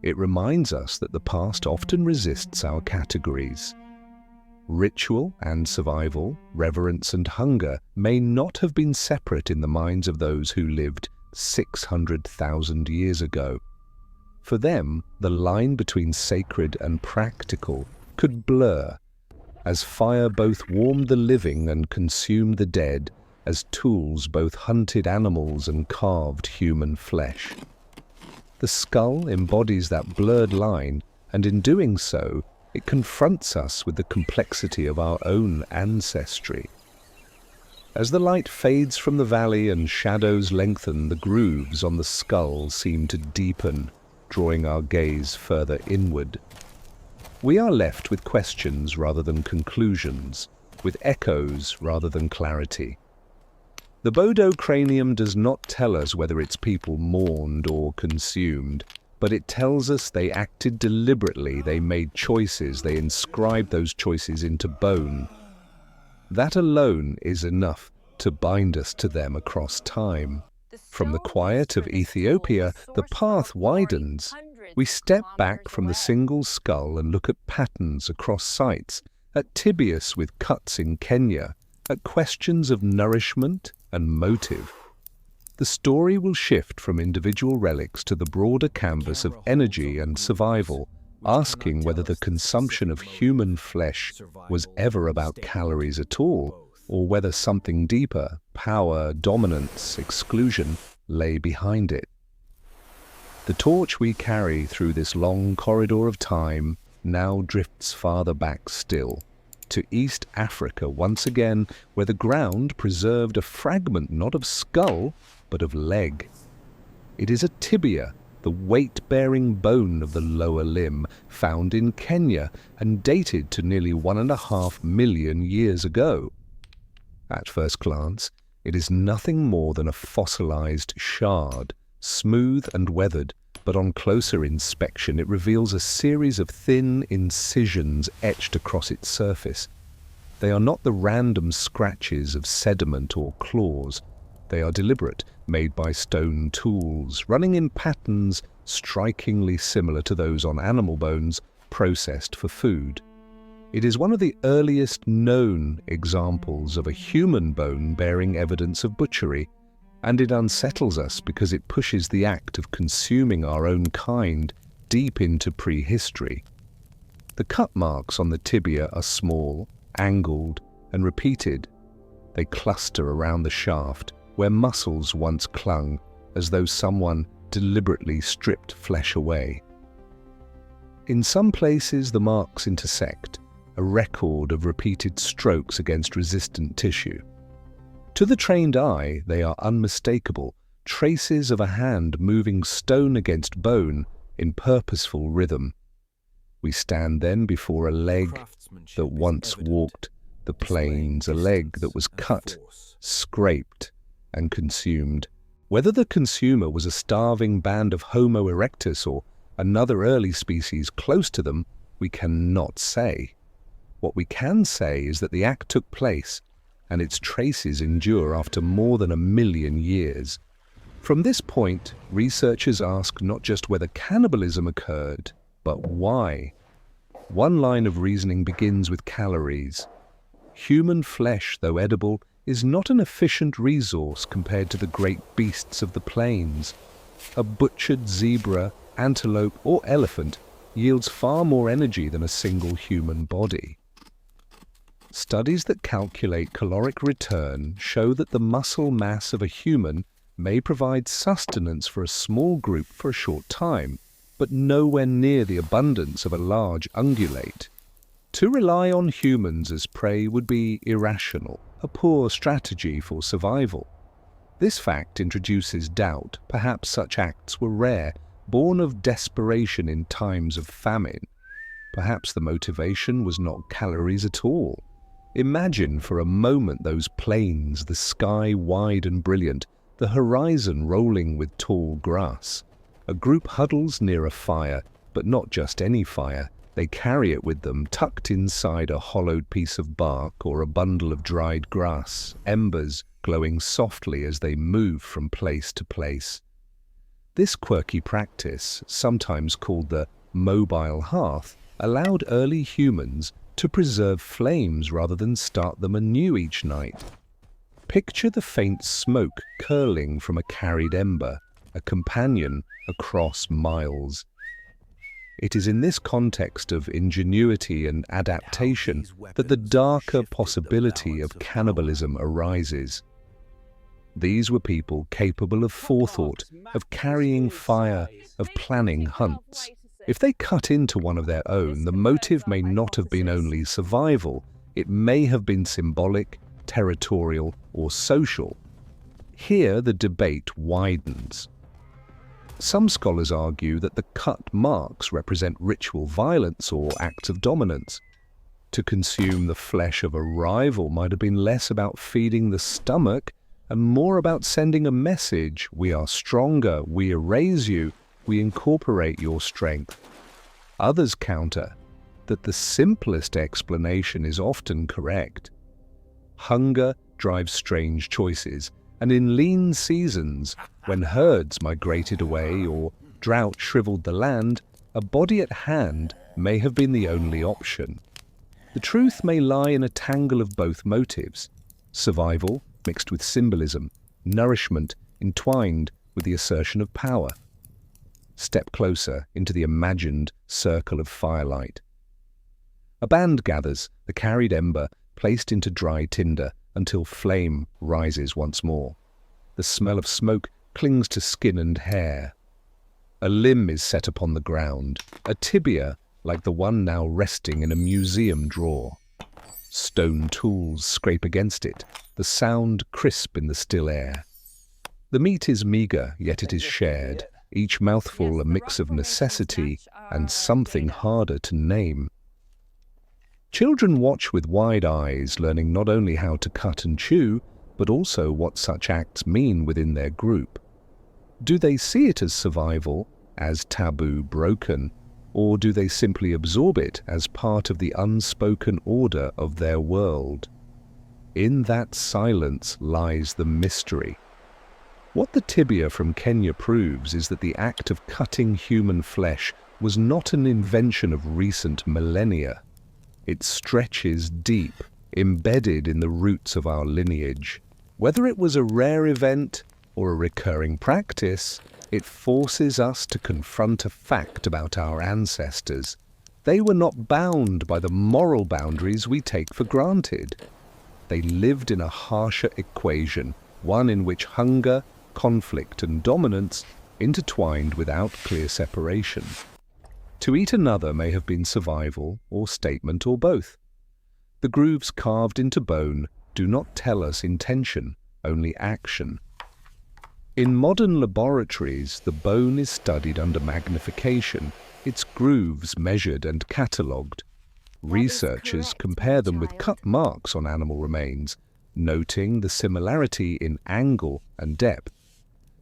It reminds us that the past often resists our categories. Ritual and survival, reverence and hunger may not have been separate in the minds of those who lived 600,000 years ago. For them, the line between sacred and practical could blur, as fire both warmed the living and consumed the dead, as tools both hunted animals and carved human flesh. The skull embodies that blurred line, and in doing so, it confronts us with the complexity of our own ancestry. As the light fades from the valley and shadows lengthen, the grooves on the skull seem to deepen, drawing our gaze further inward. We are left with questions rather than conclusions, with echoes rather than clarity. The Bodo cranium does not tell us whether its people mourned or consumed, but it tells us they acted deliberately, they made choices, they inscribed those choices into bone. That alone is enough to bind us to them across time. From the quiet of Ethiopia, the path widens. We step back from the single skull and look at patterns across sites, at tibias with cuts in Kenya, at questions of nourishment and motive. The story will shift from individual relics to the broader canvas of energy and survival, asking whether the consumption of human flesh was ever about calories at all, or whether something deeper, power, dominance, exclusion, lay behind it. The torch we carry through this long corridor of time now drifts farther back still, to East Africa once again, where the ground preserved a fragment not of skull, but of leg. It is a tibia, the weight-bearing bone of the lower limb, found in Kenya and dated to nearly 1.5 million years ago. At first glance, it is nothing more than a fossilized shard, smooth and weathered, but on closer inspection it reveals a series of thin incisions etched across its surface. They are not the random scratches of sediment or claws. They are deliberate, made by stone tools, running in patterns strikingly similar to those on animal bones processed for food. It is one of the earliest known examples of a human bone bearing evidence of butchery. And it unsettles us because it pushes the act of consuming our own kind deep into prehistory. The cut marks on the tibia are small, angled, and repeated. They cluster around the shaft where muscles once clung, as though someone deliberately stripped flesh away. In some places the marks intersect, a record of repeated strokes against resistant tissue. To the trained eye, they are unmistakable, traces of a hand moving stone against bone in purposeful rhythm. We stand then before a leg that once walked the plains, a leg that was cut, scraped, and consumed. Whether the consumer was a starving band of Homo erectus or another early species close to them, we cannot say. What we can say is that the act took place, and its traces endure after more than 1 million years. From this point, researchers ask not just whether cannibalism occurred, but why. One line of reasoning begins with calories. Human flesh, though edible, is not an efficient resource compared to the great beasts of the plains. A butchered zebra, antelope, or elephant yields far more energy than a single human body. Studies that calculate caloric return show that the muscle mass of a human may provide sustenance for a small group for a short time, but nowhere near the abundance of a large ungulate. To rely on humans as prey would be irrational, a poor strategy for survival. This fact introduces doubt. Perhaps such acts were rare, born of desperation in times of famine. Perhaps the motivation was not calories at all. Imagine for a moment those plains, the sky wide and brilliant, the horizon rolling with tall grass. A group huddles near a fire, but not just any fire. They carry it with them, tucked inside a hollowed piece of bark or a bundle of dried grass, embers glowing softly as they move from place to place. This quirky practice, sometimes called the mobile hearth, allowed early humans to preserve flames rather than start them anew each night. Picture the faint smoke curling from a carried ember, a companion across miles. It is in this context of ingenuity and adaptation that the darker possibility of cannibalism arises. These were people capable of forethought, of carrying fire, of planning hunts. If they cut into one of their own, the motive may not have been only survival, it may have been symbolic, territorial, or social. Here the debate widens. Some scholars argue that the cut marks represent ritual violence or acts of dominance. To consume the flesh of a rival might have been less about feeding the stomach and more about sending a message: we are stronger, we erase you, we incorporate your strength. Others counter that the simplest explanation is often correct. Hunger drives strange choices, and in lean seasons, when herds migrated away or drought shriveled the land, a body at hand may have been the only option. The truth may lie in a tangle of both motives: survival mixed with symbolism, nourishment entwined with the assertion of power. Step closer into the imagined circle of firelight. A band gathers, the carried ember placed into dry tinder until flame rises once more. The smell of smoke clings to skin and hair. A limb is set upon the ground, a tibia like the one now resting in a museum drawer. Stone tools scrape against it, the sound crisp in the still air. The meat is meager, yet it is shared, each mouthful a mix of necessity and something harder to name. Children watch with wide eyes, learning not only how to cut and chew, but also what such acts mean within their group. Do they see it as survival, as taboo broken, or do they simply absorb it as part of the unspoken order of their world? In that silence lies the mystery. What the tibia from Kenya proves is that the act of cutting human flesh was not an invention of recent millennia. It stretches deep, embedded in the roots of our lineage. Whether it was a rare event or a recurring practice, it forces us to confront a fact about our ancestors. They were not bound by the moral boundaries we take for granted. They lived in a harsher equation, one in which hunger, conflict, and dominance intertwined without clear separation. To eat another may have been survival, or statement, or both. The grooves carved into bone do not tell us intention, only action. In modern laboratories, the bone is studied under magnification, its grooves measured and catalogued. Researchers compare them with cut marks on animal remains, noting the similarity in angle and depth.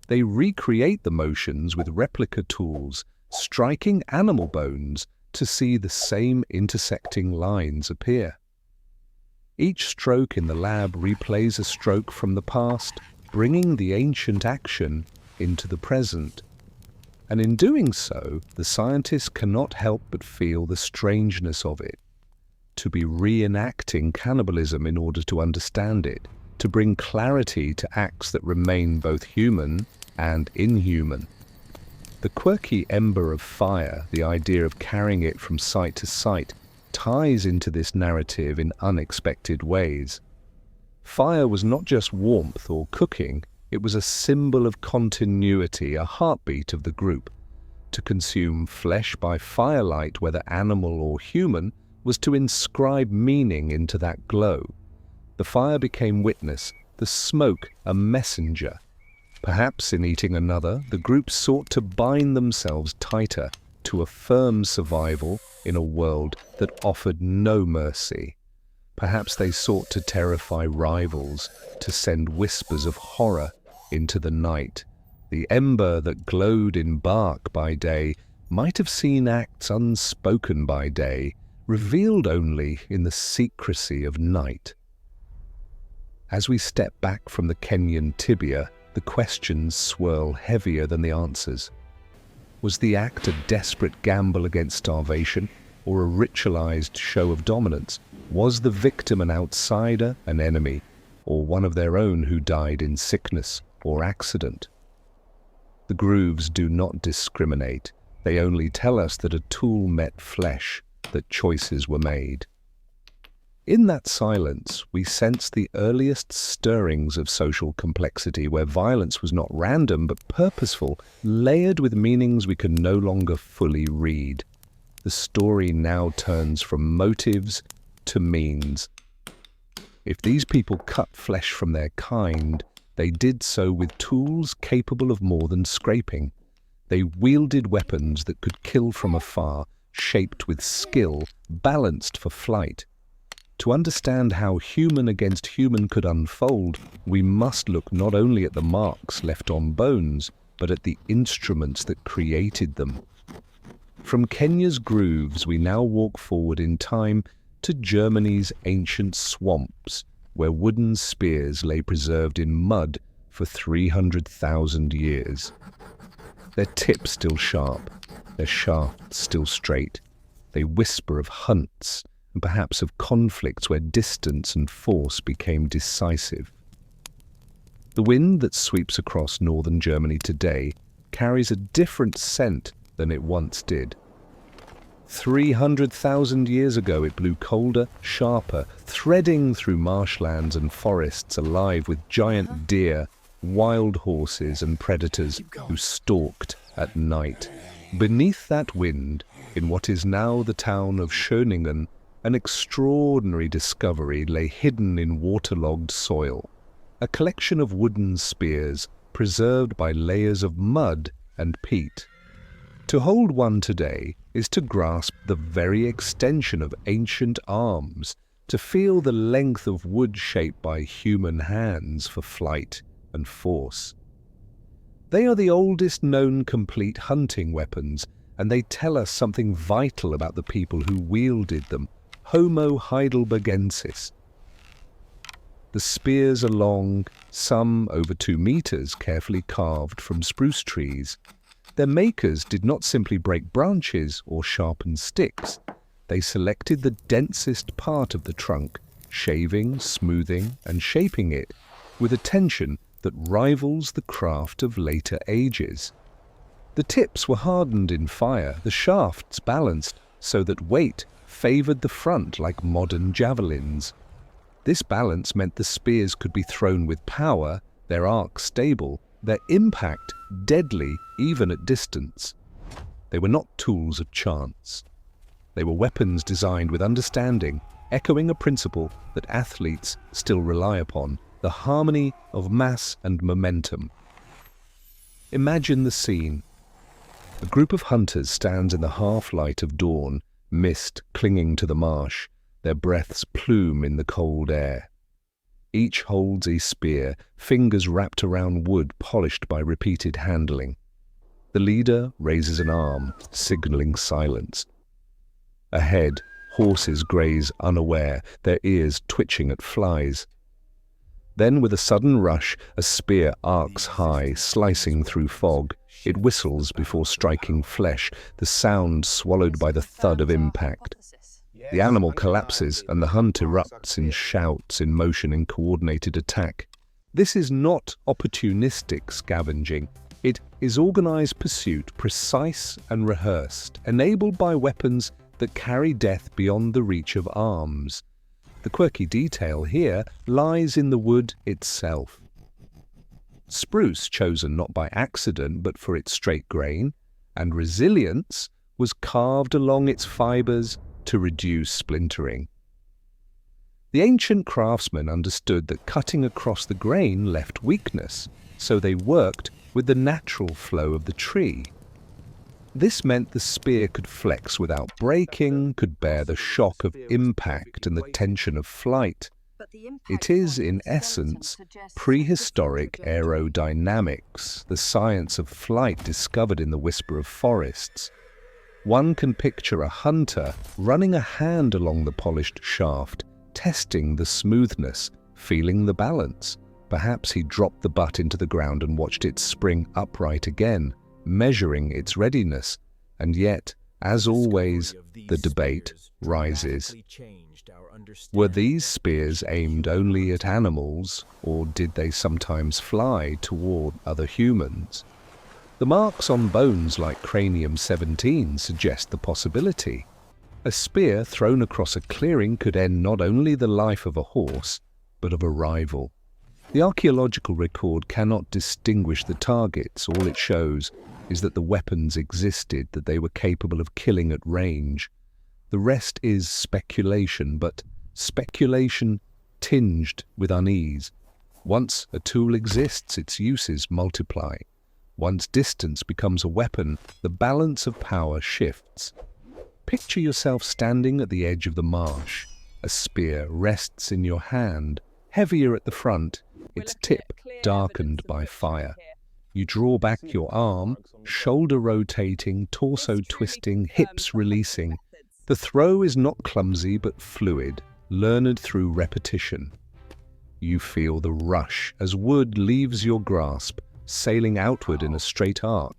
They recreate the motions with replica tools, striking animal bones to see the same intersecting lines appear. Each stroke in the lab replays a stroke from the past, bringing the ancient action into the present. And in doing so, the scientists cannot help but feel the strangeness of it. To be reenacting cannibalism in order to understand it, to bring clarity to acts that remain both human and inhuman. The quirky ember of fire, the idea of carrying it from site to site, ties into this narrative in unexpected ways. Fire was not just warmth or cooking, it was a symbol of continuity, a heartbeat of the group. To consume flesh by firelight, whether animal or human, was to inscribe meaning into that glow. The fire became witness, the smoke a messenger. Perhaps in eating another, the group sought to bind themselves tighter, to affirm survival in a world that offered no mercy. Perhaps they sought to terrify rivals, to send whispers of horror into the night. The ember that glowed in bark by day might have seen acts unspoken by day, revealed only in the secrecy of night. As we step back from the Kenyan tibia, the questions swirl heavier than the answers. Was the act a desperate gamble against starvation, or a ritualized show of dominance? Was the victim an outsider, an enemy, or one of their own who died in sickness or accident? The grooves do not discriminate. They only tell us that a tool met flesh, that choices were made. In that silence, we sense the earliest stirrings of social complexity, where violence was not random but purposeful, layered with meanings we can no longer fully read. The story now turns from motives to means. If these people cut flesh from their kind, they did so with tools capable of more than scraping. They wielded weapons that could kill from afar, shaped with skill, balanced for flight. To understand how human against human could unfold, we must look not only at the marks left on bones, but at the instruments that created them. From Kenya's grooves, we now walk forward in time to Germany's ancient swamps, where wooden spears lay preserved in mud for 300,000 years. Their tips still sharp, their shafts still straight. They whisper of hunts, and perhaps of conflicts where distance and force became decisive. The wind that sweeps across northern Germany today carries a different scent than it once did. 300,000 years ago it blew colder, sharper, threading through marshlands and forests alive with giant deer, wild horses and predators who stalked at night. Beneath that wind, in what is now the town of Schöningen, an extraordinary discovery lay hidden in waterlogged soil, a collection of wooden spears preserved by layers of mud and peat. To hold one today is to grasp the very extension of ancient arms, to feel the length of wood shaped by human hands for flight and force. They are the oldest known complete hunting weapons, and they tell us something vital about the people who wielded them. Homo heidelbergensis. The spears are long, some over 2 meters, carefully carved from spruce trees. Their makers did not simply break branches or sharpen sticks. They selected the densest part of the trunk, shaving, smoothing, and shaping it with attention that rivals the craft of later ages. The tips were hardened in fire, the shafts balanced so that weight favored the front like modern javelins. This balance meant the spears could be thrown with power, their arc stable, their impact deadly even at distance. They were not tools of chance. They were weapons designed with understanding, echoing a principle that athletes still rely upon, the harmony of mass and momentum. Imagine the scene. A group of hunters stands in the half-light of dawn, mist clinging to the marsh, their breaths plume in the cold air. Each holds a spear, fingers wrapped around wood polished by repeated handling. The leader raises an arm, signaling silence. Ahead, horses graze unaware, their ears twitching at flies. Then, with a sudden rush, a spear arcs high, slicing through fog. It whistles before striking flesh, the sound swallowed by the thud of impact. The animal collapses, and the hunt erupts in shouts, in motion, in coordinated attack. This is not opportunistic scavenging. It is organized pursuit, precise and rehearsed, enabled by weapons that carry death beyond the reach of arms. The quirky detail here lies in the wood itself. Spruce, chosen not by accident but for its straight grain and resilience, was carved along its fibers to reduce splintering. The ancient craftsmen understood that cutting across the grain left weakness, so they worked with the natural flow of the tree. This meant the spear could flex without breaking, could bear the shock of impact and the tension of flight. It is, in essence, prehistoric aerodynamics, the science of flight discovered in the whisper of forests. One can picture a hunter running a hand along the polished shaft, testing the smoothness, feeling the balance. Perhaps he dropped the butt into the ground and watched it spring upright again, measuring its readiness. And yet, as always, the debate rises. Were these spears aimed only at animals, or did they sometimes fly toward other humans? The marks on bones like cranium 17 suggest the possibility. A spear thrown across a clearing could end not only the life of a horse, but of a rival. The archaeological record cannot distinguish the targets. All it shows is that the weapons existed, that they were capable of killing at range. The rest is speculation, but speculation tinged with unease. Once a tool exists, its uses multiply. Once distance becomes a weapon, the balance of power shifts. Picture yourself standing at the edge of the marsh. A spear rests in your hand, heavier at the front, its tip darkened by fire. You draw back your arm, shoulder rotating, torso twisting, hips releasing. The throw is not clumsy but fluid, learned through repetition. You feel the rush as wood leaves your grasp, sailing outward in a straight arc.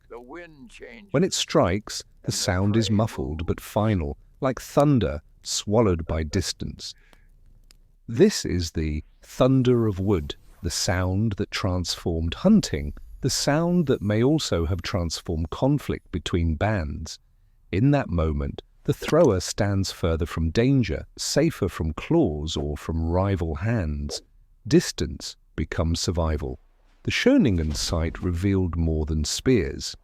When it strikes, the sound is muffled but final, like thunder swallowed by distance. This is the thunder of wood, the sound that transformed hunting, the sound that may also have transformed conflict between bands. In that moment, the thrower stands further from danger, safer from claws or from rival hands. Distance becomes survival. The Schöningen site revealed more than spears.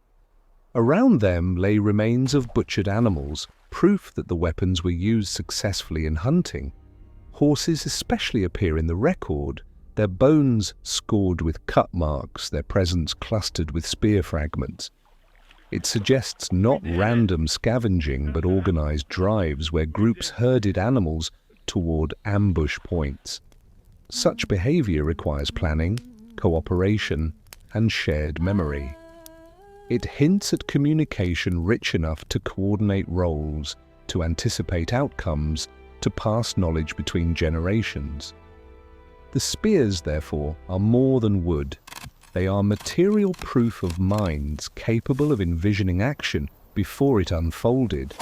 Around them lay remains of butchered animals, proof that the weapons were used successfully in hunting. Horses especially appear in the record, their bones scored with cut marks, their presence clustered with spear fragments. It suggests not random scavenging but organized drives where groups herded animals toward ambush points. Such behavior requires planning, cooperation, and shared memory. It hints at communication rich enough to coordinate roles, to anticipate outcomes, to pass knowledge between generations. The spears, therefore, are more than wood. They are material proof of minds capable of envisioning action before it unfolded.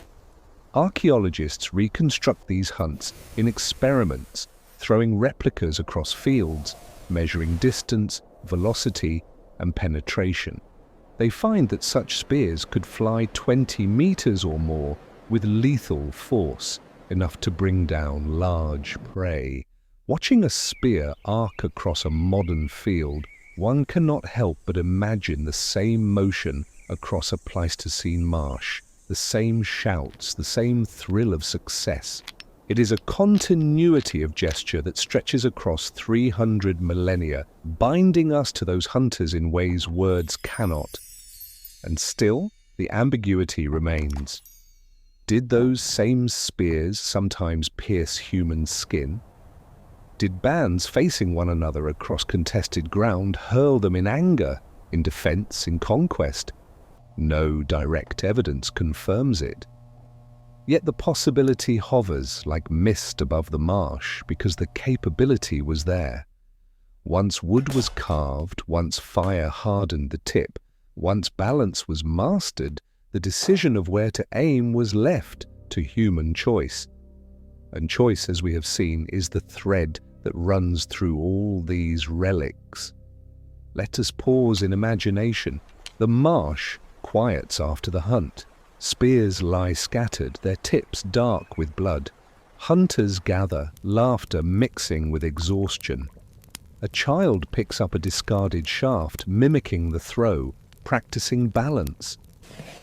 Archaeologists reconstruct these hunts in experiments, throwing replicas across fields, measuring distance, velocity, and penetration. They find that such spears could fly 20 meters or more with lethal force, enough to bring down large prey. Watching a spear arc across a modern field, one cannot help but imagine the same motion across a Pleistocene marsh, the same shouts, the same thrill of success. It is a continuity of gesture that stretches across 300 millennia, binding us to those hunters in ways words cannot. And still, the ambiguity remains. Did those same spears sometimes pierce human skin? Did bands facing one another across contested ground hurl them in anger, in defense, in conquest? No direct evidence confirms it. Yet the possibility hovers like mist above the marsh because the capability was there. Once wood was carved, once fire hardened the tip, once balance was mastered, the decision of where to aim was left to human choice. And choice, as we have seen, is the thread that runs through all these relics. Let us pause in imagination. The marsh quiets after the hunt. Spears lie scattered, their tips dark with blood. Hunters gather, laughter mixing with exhaustion. A child picks up a discarded shaft, mimicking the throw, practicing balance.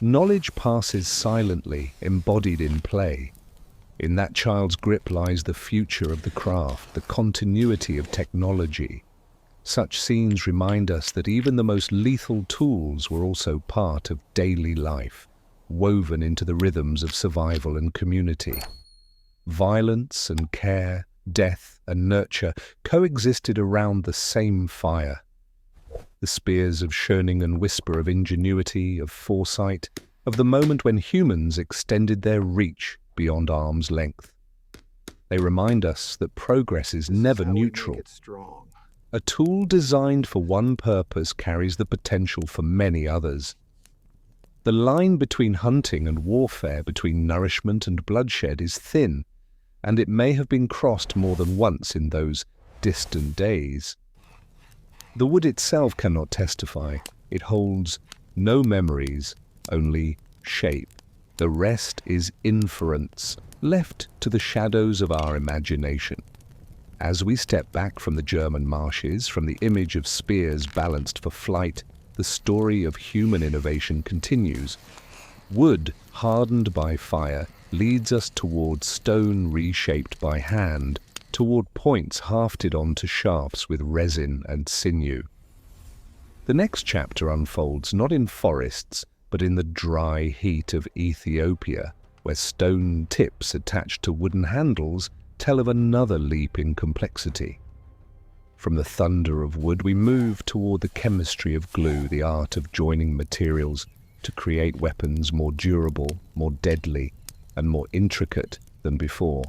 Knowledge passes silently, embodied in play. In that child's grip lies the future of the craft, the continuity of technology. Such scenes remind us that even the most lethal tools were also part of daily life, woven into the rhythms of survival and community. Violence and care, death and nurture coexisted around the same fire. The spears of Schöningen whisper of ingenuity, of foresight, of the moment when humans extended their reach beyond arm's length. They remind us that progress is never neutral. A tool designed for one purpose carries the potential for many others. The line between hunting and warfare, between nourishment and bloodshed, is thin, and it may have been crossed more than once in those distant days. The wood itself cannot testify. It holds no memories, only shape. The rest is inference, left to the shadows of our imagination. As we step back from the German marshes, from the image of spears balanced for flight, the story of human innovation continues. Wood, hardened by fire, leads us toward stone reshaped by hand, toward points hafted onto shafts with resin and sinew. The next chapter unfolds not in forests, but in the dry heat of Ethiopia, where stone tips attached to wooden handles tell of another leap in complexity. From the thunder of wood, we move toward the chemistry of glue, the art of joining materials to create weapons more durable, more deadly, and more intricate than before.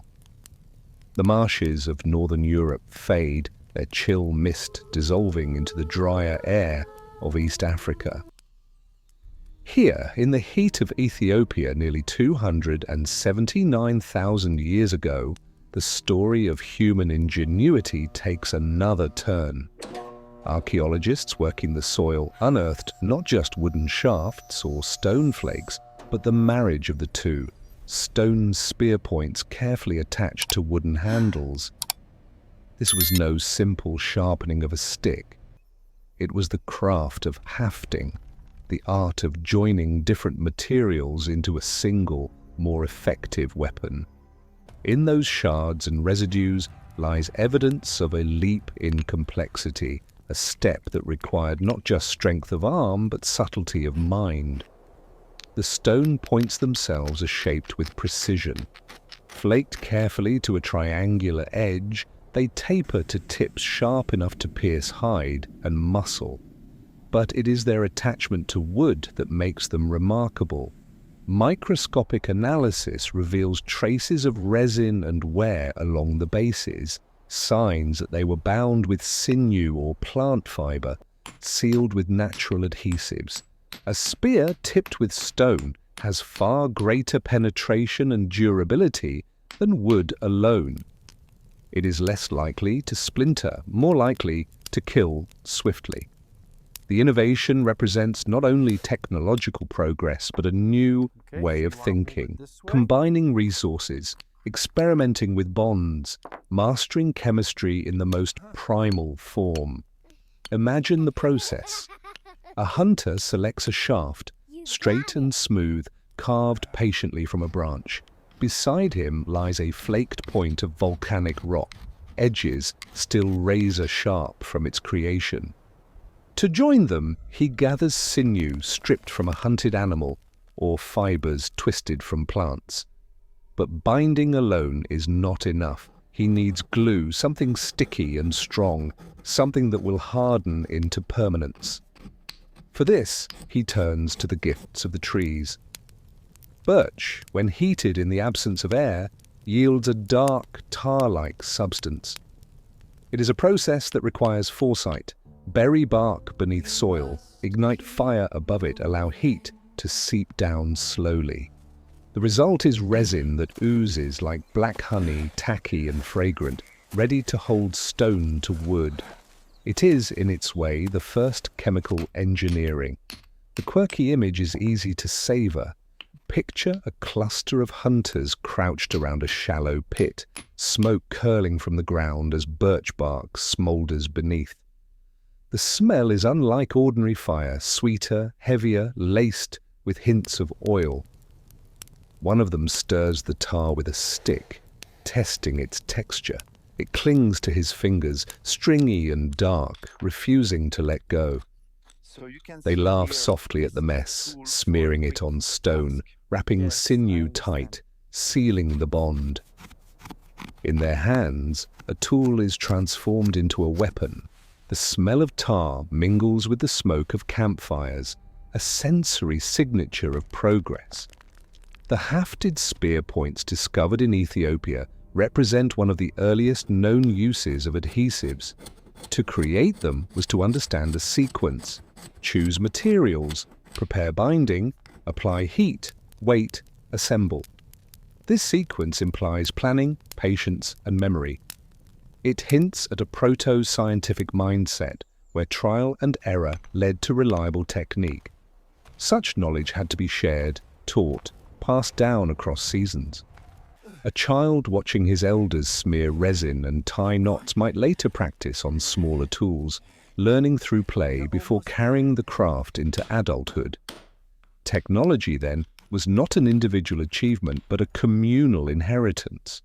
The marshes of northern Europe fade, their chill mist dissolving into the drier air of East Africa. Here, in the heat of Ethiopia nearly 279,000 years ago, the story of human ingenuity takes another turn. Archaeologists working the soil unearthed not just wooden shafts or stone flakes, but the marriage of the two, stone spear points carefully attached to wooden handles. This was no simple sharpening of a stick. It was the craft of hafting, the art of joining different materials into a single, more effective weapon. In those shards and residues lies evidence of a leap in complexity, a step that required not just strength of arm, but subtlety of mind. The stone points themselves are shaped with precision. Flaked carefully to a triangular edge, they taper to tips sharp enough to pierce hide and muscle. But it is their attachment to wood that makes them remarkable. Microscopic analysis reveals traces of resin and wear along the bases, signs that they were bound with sinew or plant fiber, sealed with natural adhesives. A spear tipped with stone has far greater penetration and durability than wood alone. It is less likely to splinter, more likely to kill swiftly. The innovation represents not only technological progress, but a new way of thinking, combining resources, experimenting with bonds, mastering chemistry in the most primal form. Imagine the process. A hunter selects a shaft, straight and smooth, carved patiently from a branch. Beside him lies a flaked point of volcanic rock, edges still razor-sharp from its creation. To join them, he gathers sinew stripped from a hunted animal or fibers twisted from plants. But binding alone is not enough. He needs glue, something sticky and strong, something that will harden into permanence. For this, he turns to the gifts of the trees. Birch, when heated in the absence of air, yields a dark, tar-like substance. It is a process that requires foresight. Bury bark beneath soil, ignite fire above it, allow heat to seep down slowly. The result is resin that oozes like black honey, tacky and fragrant, ready to hold stone to wood. It is, in its way, the first chemical engineering. The quirky image is easy to savor. Picture a cluster of hunters crouched around a shallow pit, smoke curling from the ground as birch bark smoulders beneath. The smell is unlike ordinary fire, sweeter, heavier, laced with hints of oil. One of them stirs the tar with a stick, testing its texture. It clings to his fingers, stringy and dark, refusing to let go. They laugh softly at the mess, smearing it on stone, wrapping sinew tight, sealing the bond. In their hands, a tool is transformed into a weapon. The smell of tar mingles with the smoke of campfires, a sensory signature of progress. The hafted spear points discovered in Ethiopia represent one of the earliest known uses of adhesives. To create them was to understand a sequence, choose materials, prepare binding, apply heat, wait, assemble. This sequence implies planning, patience, and memory. It hints at a proto-scientific mindset where trial and error led to reliable technique. Such knowledge had to be shared, taught, passed down across seasons. A child watching his elders smear resin and tie knots might later practice on smaller tools, learning through play before carrying the craft into adulthood. Technology, then, was not an individual achievement but a communal inheritance.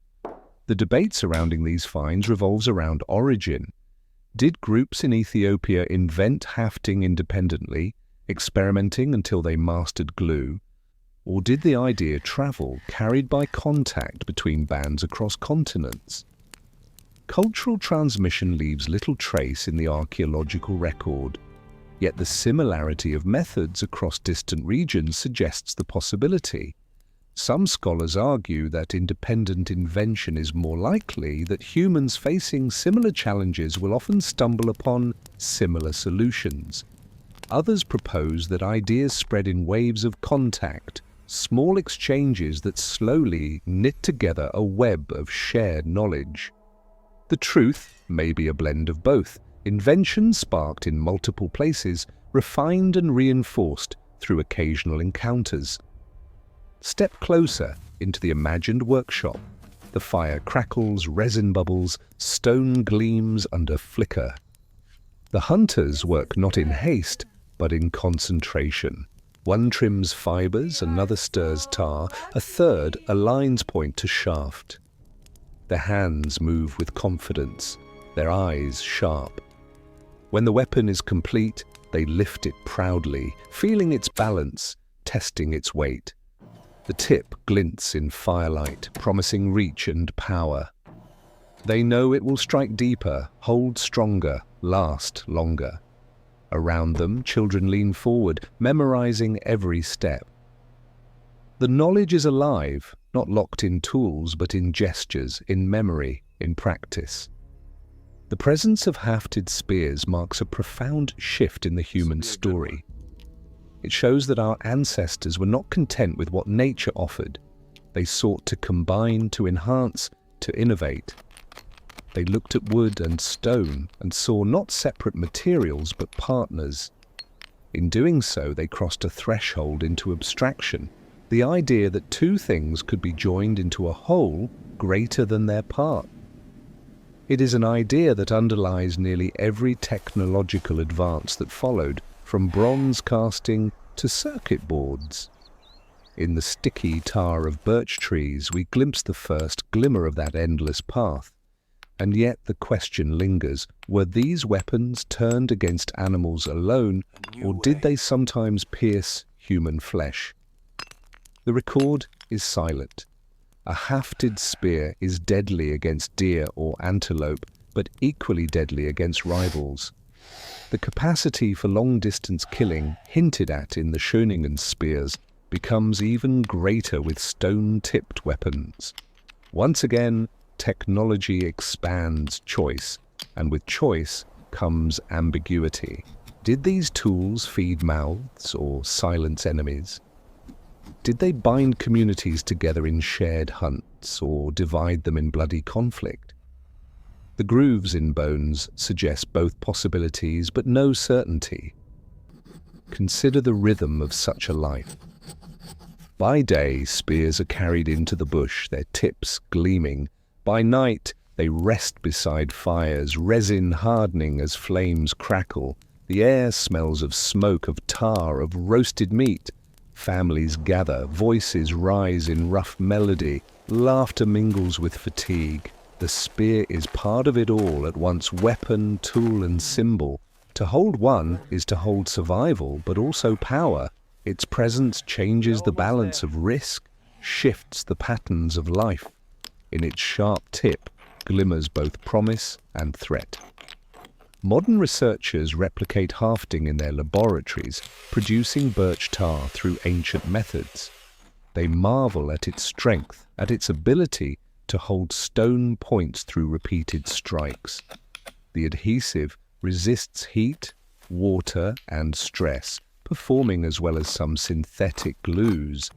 The debate surrounding these finds revolves around origin. Did groups in Ethiopia invent hafting independently, experimenting until they mastered glue? Or did the idea travel, carried by contact between bands across continents? Cultural transmission leaves little trace in the archaeological record, yet the similarity of methods across distant regions suggests the possibility. Some scholars argue that independent invention is more likely, that humans facing similar challenges will often stumble upon similar solutions. Others propose that ideas spread in waves of contact, small exchanges that slowly knit together a web of shared knowledge. The truth may be a blend of both, invention sparked in multiple places, refined and reinforced through occasional encounters. Step closer into the imagined workshop. The fire crackles, resin bubbles, stone gleams under flicker. The hunters work not in haste, but in concentration. One trims fibers, another stirs tar, a third aligns point to shaft. Their hands move with confidence, their eyes sharp. When the weapon is complete, they lift it proudly, feeling its balance, testing its weight. The tip glints in firelight, promising reach and power. They know it will strike deeper, hold stronger, last longer. Around them, children lean forward, memorizing every step. The knowledge is alive, not locked in tools, but in gestures, in memory, in practice. The presence of hafted spears marks a profound shift in the human story. It shows that our ancestors were not content with what nature offered. They sought to combine, to enhance, to innovate. They looked at wood and stone and saw not separate materials but partners. In doing so, they crossed a threshold into abstraction, the idea that two things could be joined into a whole greater than their part. It is an idea that underlies nearly every technological advance that followed, from bronze casting to circuit boards. In the sticky tar of birch trees, we glimpse the first glimmer of that endless path. And yet the question lingers, were these weapons turned against animals alone, or did they sometimes pierce human flesh? The record is silent. A hafted spear is deadly against deer or antelope, but equally deadly against rivals. The capacity for long-distance killing, hinted at in the Schöningen spears, becomes even greater with stone-tipped weapons. Once again, technology expands choice, and with choice comes ambiguity. Did these tools feed mouths or silence enemies? Did they bind communities together in shared hunts or divide them in bloody conflict? The grooves in bones suggest both possibilities but no certainty. Consider the rhythm of such a life. By day, spears are carried into the bush, their tips gleaming. By night, they rest beside fires, resin hardening as flames crackle. The air smells of smoke, of tar, of roasted meat. Families gather, voices rise in rough melody, laughter mingles with fatigue. The spear is part of it all, at once weapon, tool, and symbol. To hold one is to hold survival, but also power. Its presence changes the balance of risk, shifts the patterns of life. In its sharp tip glimmers both promise and threat. Modern researchers replicate hafting in their laboratories, producing birch tar through ancient methods. They marvel at its strength, at its ability to hold stone points through repeated strikes. The adhesive resists heat, water, and stress, performing as well as some synthetic glues.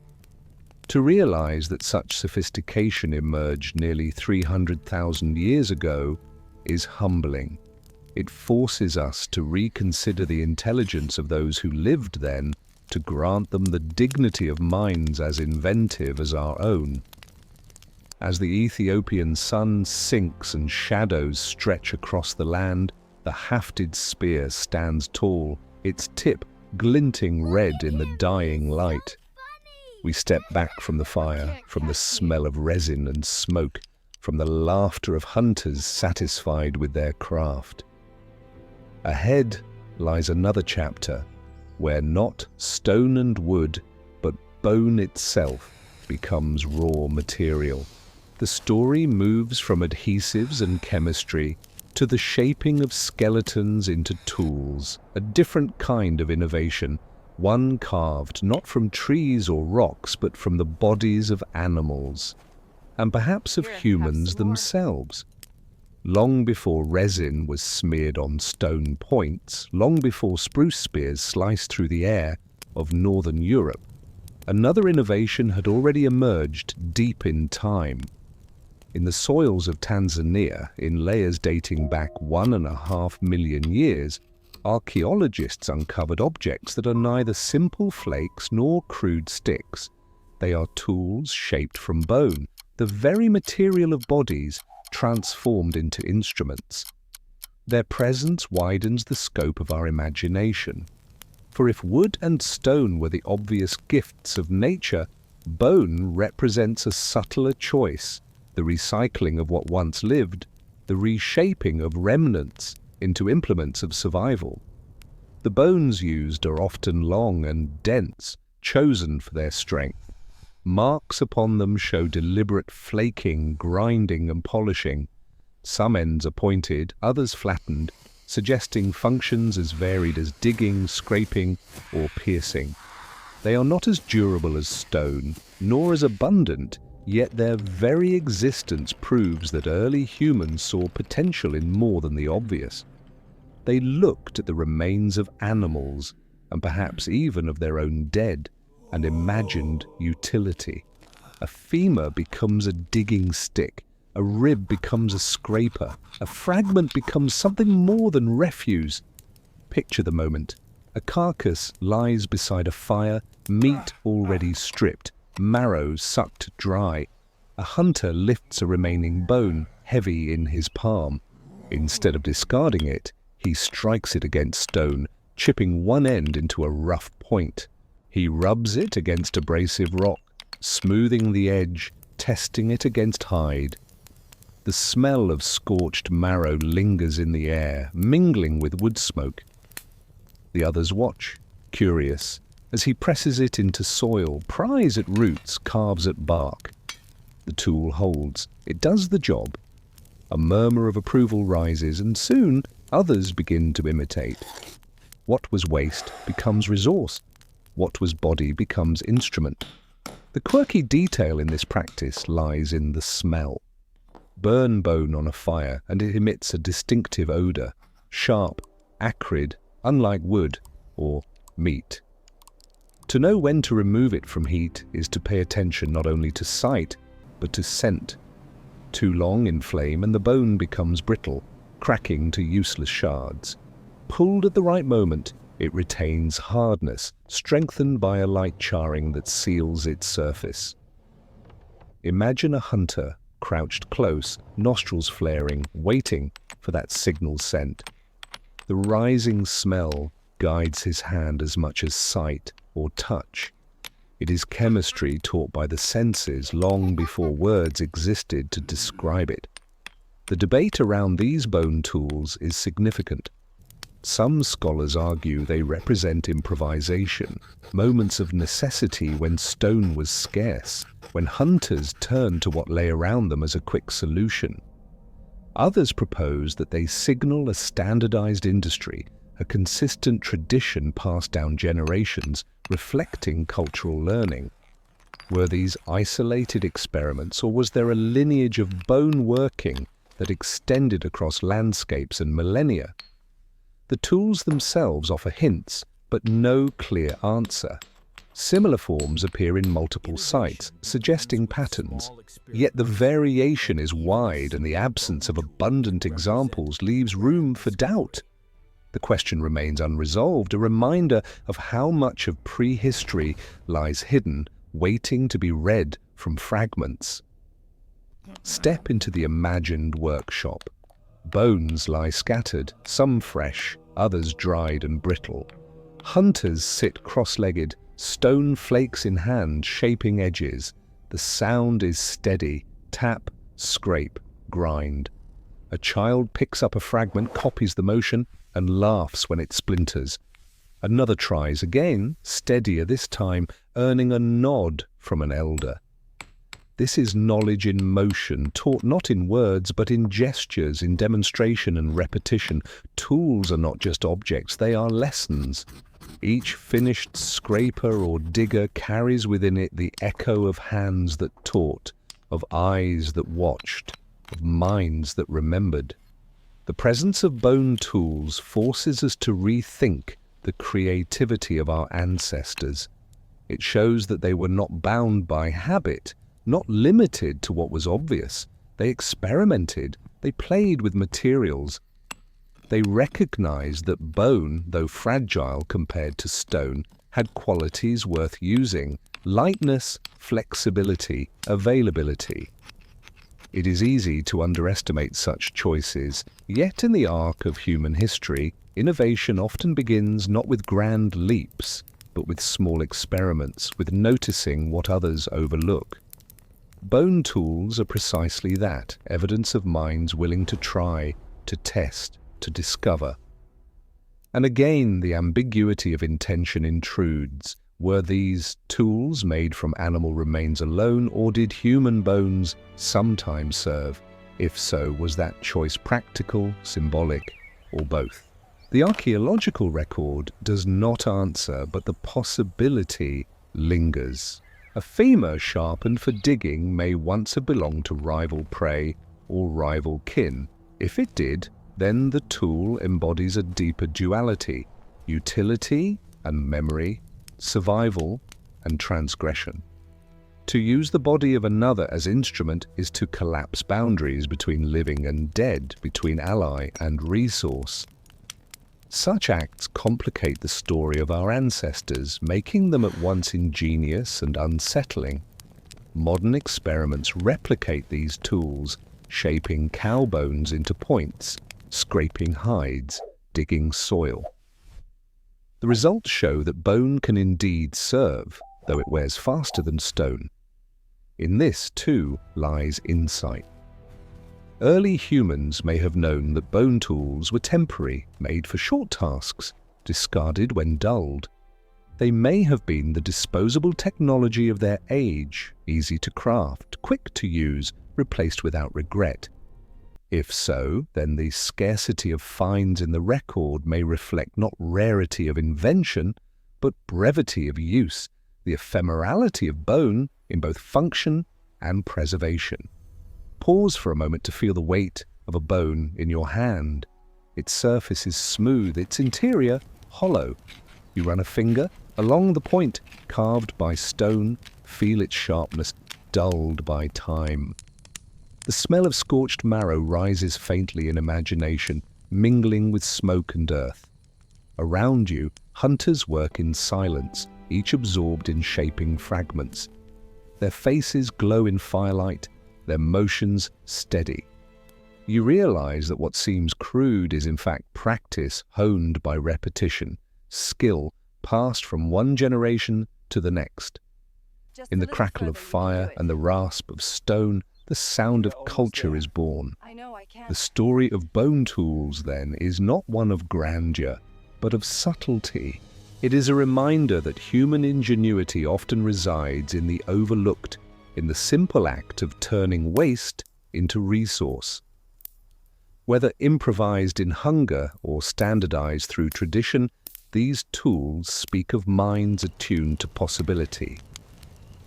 To realize that such sophistication emerged nearly 300,000 years ago is humbling. It forces us to reconsider the intelligence of those who lived then, to grant them the dignity of minds as inventive as our own. As the Ethiopian sun sinks and shadows stretch across the land, the hafted spear stands tall, its tip glinting red in the dying light. We step back from the fire, from the smell of resin and smoke, from the laughter of hunters satisfied with their craft. Ahead lies another chapter, where not stone and wood, but bone itself becomes raw material. The story moves from adhesives and chemistry to the shaping of skeletons into tools, a different kind of innovation, one carved not from trees or rocks, but from the bodies of animals, and perhaps of humans themselves. Long before resin was smeared on stone points, long before spruce spears sliced through the air of northern Europe, another innovation had already emerged deep in time. In the soils of Tanzania, in layers dating back 1.5 million years, archaeologists uncovered objects that are neither simple flakes nor crude sticks. They are tools shaped from bone, the very material of bodies transformed into instruments. Their presence widens the scope of our imagination. For if wood and stone were the obvious gifts of nature, bone represents a subtler choice, the recycling of what once lived, the reshaping of remnants into implements of survival. The bones used are often long and dense, chosen for their strength. Marks upon them show deliberate flaking, grinding, and polishing. Some ends are pointed, others flattened, suggesting functions as varied as digging, scraping, or piercing. They are not as durable as stone, nor as abundant, yet their very existence proves that early humans saw potential in more than the obvious. They looked at the remains of animals, and perhaps even of their own dead, and imagined utility. A femur becomes a digging stick, A rib becomes a scraper. A fragment becomes something more than refuse. Picture the moment. A carcass lies beside a fire, meat already stripped, marrow sucked dry. A hunter lifts a remaining bone, heavy in his palm. Instead of discarding it, he strikes it against stone, chipping one end into a rough point. He rubs it against abrasive rock, smoothing the edge, testing it against hide. The smell of scorched marrow lingers in the air, mingling with wood smoke. The others watch, curious, as he presses it into soil, pries at roots, carves at bark. The tool holds. It does the job. A murmur of approval rises, and soon others begin to imitate. What was waste becomes resource. What was body becomes instrument. The quirky detail in this practice lies in the smell. Burn bone on a fire, and it emits a distinctive odor, sharp, acrid, unlike wood or meat. To know when to remove it from heat is to pay attention not only to sight, but to scent. Too long in flame and the bone becomes brittle, cracking to useless shards. Pulled at the right moment, it retains hardness, strengthened by a light charring that seals its surface. Imagine a hunter crouched close, nostrils flaring, waiting for that signal scent. The rising smell guides his hand as much as sight or touch. It is chemistry taught by the senses long before words existed to describe it. The debate around these bone tools is significant. Some scholars argue they represent improvisation, moments of necessity when stone was scarce, when hunters turned to what lay around them as a quick solution. Others propose that they signal a standardized industry, a consistent tradition passed down generations, reflecting cultural learning. Were these isolated experiments, or was there a lineage of bone working that extended across landscapes and millennia? The tools themselves offer hints, but no clear answer. Similar forms appear in multiple sites, suggesting patterns, yet the variation is wide and the absence of abundant examples leaves room for doubt. The question remains unresolved, a reminder of how much of prehistory lies hidden, waiting to be read from fragments. Step into the imagined workshop. Bones lie scattered, some fresh, others dried and brittle. Hunters sit cross-legged, stone flakes in hand, shaping edges. The sound is steady, tap, scrape, grind. A child picks up a fragment, copies the motion, and laughs when it splinters. Another tries again, steadier this time, earning a nod from an elder. This is knowledge in motion, taught not in words, but in gestures, in demonstration and repetition. Tools are not just objects, they are lessons. Each finished scraper or digger carries within it the echo of hands that taught, of eyes that watched, of minds that remembered. The presence of bone tools forces us to rethink the creativity of our ancestors. It shows that they were not bound by habit, not limited to what was obvious. They experimented, they played with materials. They recognized that bone, though fragile compared to stone, had qualities worth using: lightness, flexibility, availability. It is easy to underestimate such choices, yet in the arc of human history, innovation often begins not with grand leaps, but with small experiments, with noticing what others overlook. Bone tools are precisely that, evidence of minds willing to try, to test, to discover. And again, the ambiguity of intention intrudes. Were these tools made from animal remains alone, or did human bones sometimes serve? If so, was that choice practical, symbolic, or both? The archaeological record does not answer, but the possibility lingers. A femur sharpened for digging may once have belonged to rival prey or rival kin. If it did, then the tool embodies a deeper duality: utility and memory, survival and transgression. To use the body of another as instrument is to collapse boundaries between living and dead, between ally and resource. Such acts complicate the story of our ancestors, making them at once ingenious and unsettling. Modern experiments replicate these tools, shaping cow bones into points, scraping hides, digging soil. The results show that bone can indeed serve, though it wears faster than stone. In this, too, lies insight. Early humans may have known that bone tools were temporary, made for short tasks, discarded when dulled. They may have been the disposable technology of their age, easy to craft, quick to use, replaced without regret. If so, then the scarcity of finds in the record may reflect not rarity of invention, but brevity of use, the ephemerality of bone in both function and preservation. Pause for a moment to feel the weight of a bone in your hand. Its surface is smooth, its interior hollow. You run a finger along the point, carved by stone, feel its sharpness, dulled by time. The smell of scorched marrow rises faintly in imagination, mingling with smoke and earth. Around you, hunters work in silence, each absorbed in shaping fragments. Their faces glow in firelight, their motions steady. You realize that what seems crude is in fact practice honed by repetition, skill passed from one generation to the next. In the crackle of fire and the rasp of stone, the sound of culture is born. The story of bone tools, then, is not one of grandeur, but of subtlety. It is a reminder that human ingenuity often resides in the overlooked, in the simple act of turning waste into resource. Whether improvised in hunger or standardized through tradition, these tools speak of minds attuned to possibility.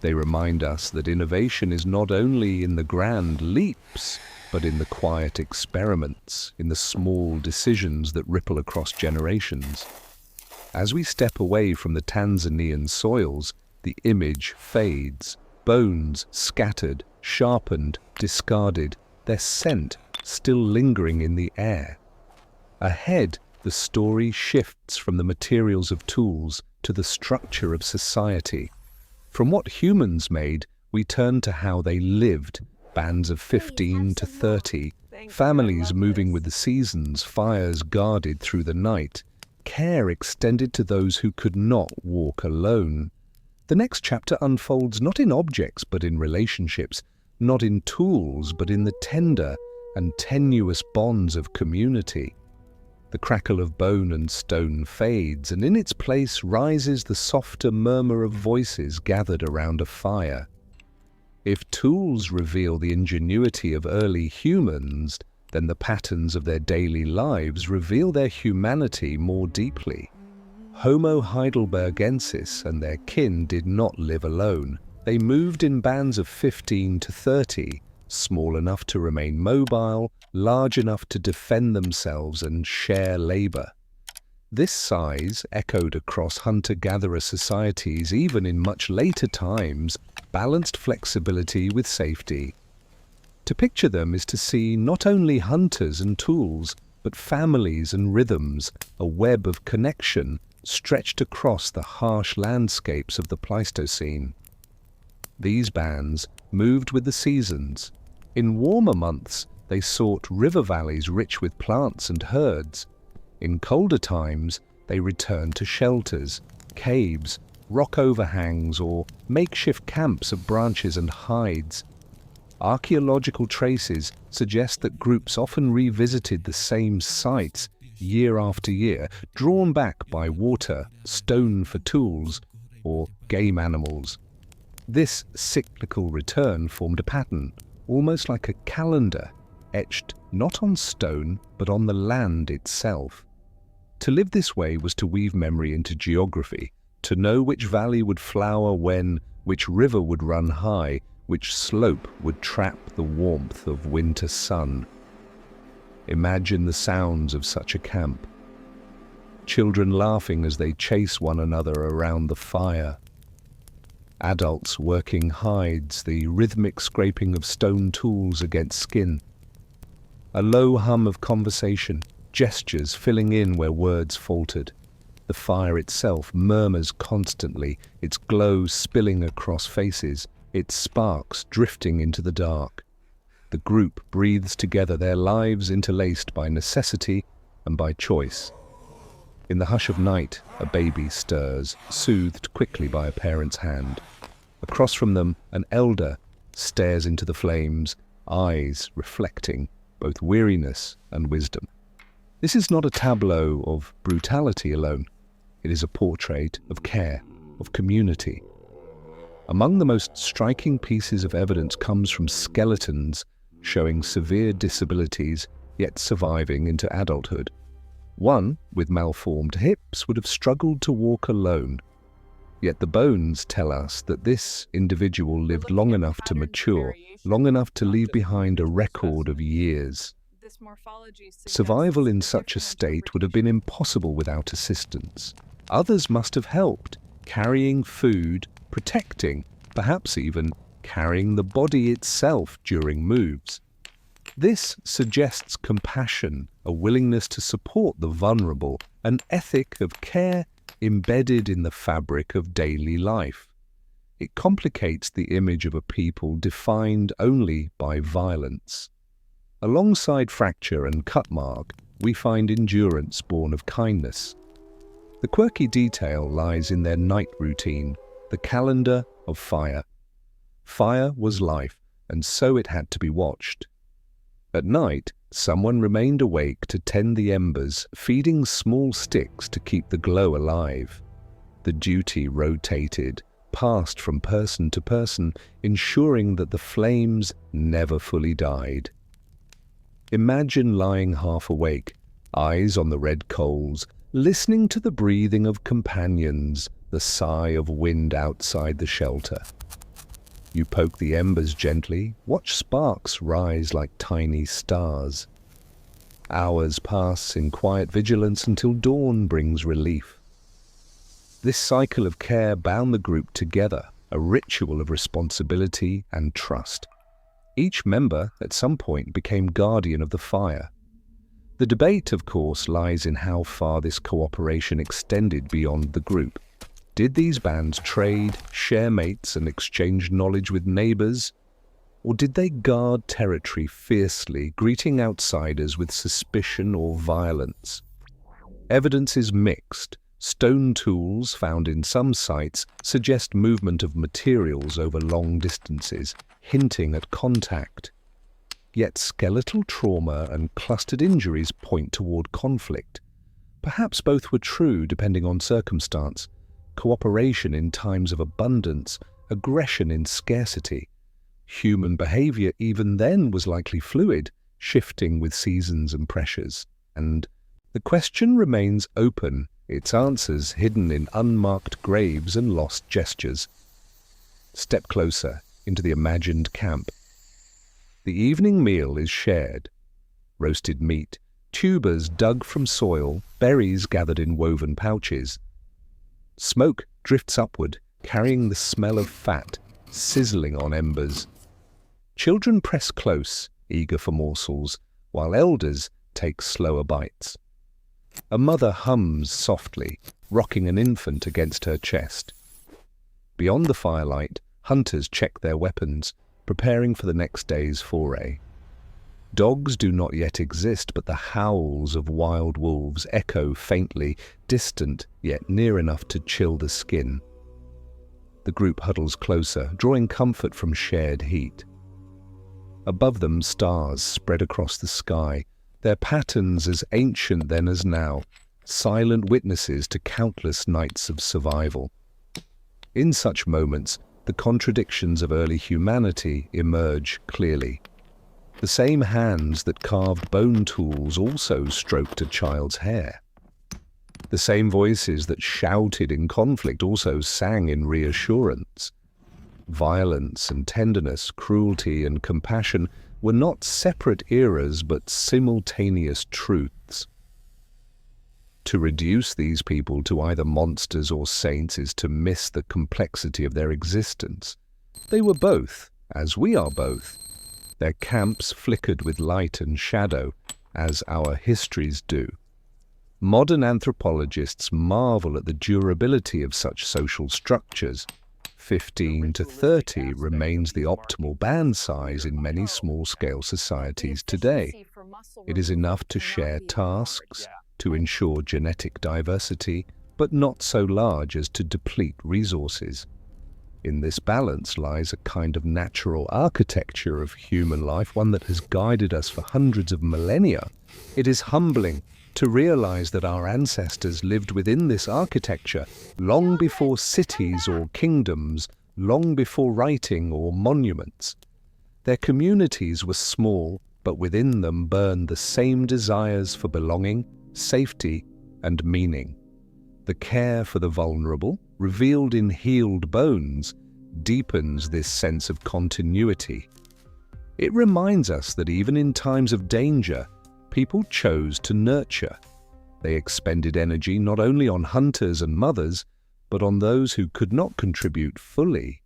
They remind us that innovation is not only in the grand leaps, but in the quiet experiments, in the small decisions that ripple across generations. As we step away from the Tanzanian soils, the image fades, bones scattered, sharpened, discarded, their scent still lingering in the air. Ahead, the story shifts from the materials of tools to the structure of society. From what humans made, we turn to how they lived, bands of 15 to 30, families moving with the seasons, fires guarded through the night, care extended to those who could not walk alone. The next chapter unfolds not in objects but in relationships, not in tools but in the tender and tenuous bonds of community. The crackle of bone and stone fades, and in its place rises the softer murmur of voices gathered around a fire. If tools reveal the ingenuity of early humans, then the patterns of their daily lives reveal their humanity more deeply. Homo heidelbergensis and their kin did not live alone. They moved in bands of 15 to 30, small enough to remain mobile, large enough to defend themselves and share labor. This size echoed across hunter-gatherer societies even in much later times, balanced flexibility with safety. To picture them is to see not only hunters and tools, but families and rhythms, a web of connection stretched across the harsh landscapes of the Pleistocene. These bands moved with the seasons. In warmer months, they sought river valleys rich with plants and herds. In colder times, they returned to shelters, caves, rock overhangs, or makeshift camps of branches and hides. Archaeological traces suggest that groups often revisited the same sites year after year, drawn back by water, stone for tools, or game animals. This cyclical return formed a pattern, almost like a calendar, etched not on stone but on the land itself. To live this way was to weave memory into geography, to know which valley would flower when, which river would run high, which slope would trap the warmth of winter sun. Imagine the sounds of such a camp. Children laughing as they chase one another around the fire. Adults working hides, the rhythmic scraping of stone tools against skin. A low hum of conversation, gestures filling in where words faltered. The fire itself murmurs constantly, its glow spilling across faces, its sparks drifting into the dark. The group breathes together, their lives interlaced by necessity and by choice. In the hush of night, a baby stirs, soothed quickly by a parent's hand. Across from them, an elder stares into the flames, eyes reflecting both weariness and wisdom. This is not a tableau of brutality alone. It is a portrait of care, of community. Among the most striking pieces of evidence comes from skeletons showing severe disabilities, yet surviving into adulthood. One, with malformed hips, would have struggled to walk alone. Yet the bones tell us that this individual lived long enough to mature, long enough to leave behind a record of years. Survival in such a state would have been impossible without assistance. Others must have helped, carrying food, protecting, perhaps even carrying the body itself during moves. This suggests compassion, a willingness to support the vulnerable, an ethic of care embedded in the fabric of daily life. It complicates the image of a people defined only by violence. Alongside fracture and cut mark, we find endurance born of kindness. The quirky detail lies in their night routine, the calendar of fire. Fire was life, and so it had to be watched. At night, someone remained awake to tend the embers, feeding small sticks to keep the glow alive. The duty rotated, passed from person to person, ensuring that the flames never fully died. Imagine lying half awake, eyes on the red coals, listening to the breathing of companions, the sigh of wind outside the shelter. You poke the embers gently, watch sparks rise like tiny stars. Hours pass in quiet vigilance until dawn brings relief. This cycle of care bound the group together, a ritual of responsibility and trust. Each member, at some point, became guardian of the fire. The debate, of course, lies in how far this cooperation extended beyond the group. Did these bands trade, share mates, and exchange knowledge with neighbors? Or did they guard territory fiercely, greeting outsiders with suspicion or violence? Evidence is mixed. Stone tools found in some sites suggest movement of materials over long distances, hinting at contact. Yet skeletal trauma and clustered injuries point toward conflict. Perhaps both were true depending on circumstance. Cooperation in times of abundance, aggression in scarcity. Human behavior even then was likely fluid, shifting with seasons and pressures. And the question remains open, its answers hidden in unmarked graves and lost gestures. Step closer into the imagined camp. The evening meal is shared. Roasted meat, tubers dug from soil, berries gathered in woven pouches. Smoke drifts upward, carrying the smell of fat, sizzling on embers. Children press close, eager for morsels, while elders take slower bites. A mother hums softly, rocking an infant against her chest. Beyond the firelight, hunters check their weapons, preparing for the next day's foray. Dogs do not yet exist, but the howls of wild wolves echo faintly, distant yet near enough to chill the skin. The group huddles closer, drawing comfort from shared heat. Above them, stars spread across the sky, their patterns as ancient then as now, silent witnesses to countless nights of survival. In such moments, the contradictions of early humanity emerge clearly. The same hands that carved bone tools also stroked a child's hair. The same voices that shouted in conflict also sang in reassurance. Violence and tenderness, cruelty and compassion were not separate eras but simultaneous truths. To reduce these people to either monsters or saints is to miss the complexity of their existence. They were both, as we are both. Their camps flickered with light and shadow, as our histories do. Modern anthropologists marvel at the durability of such social structures. 15 to 30 remains the optimal band size in many small-scale societies today. It is enough to share tasks, to ensure genetic diversity, but not so large as to deplete resources. In this balance lies a kind of natural architecture of human life, one that has guided us for hundreds of millennia. It is humbling to realize that our ancestors lived within this architecture long before cities or kingdoms, long before writing or monuments. Their communities were small, but within them burned the same desires for belonging, safety, and meaning. The care for the vulnerable, revealed in healed bones, deepens this sense of continuity. It reminds us that even in times of danger, people chose to nurture. They expended energy not only on hunters and mothers, but on those who could not contribute fully.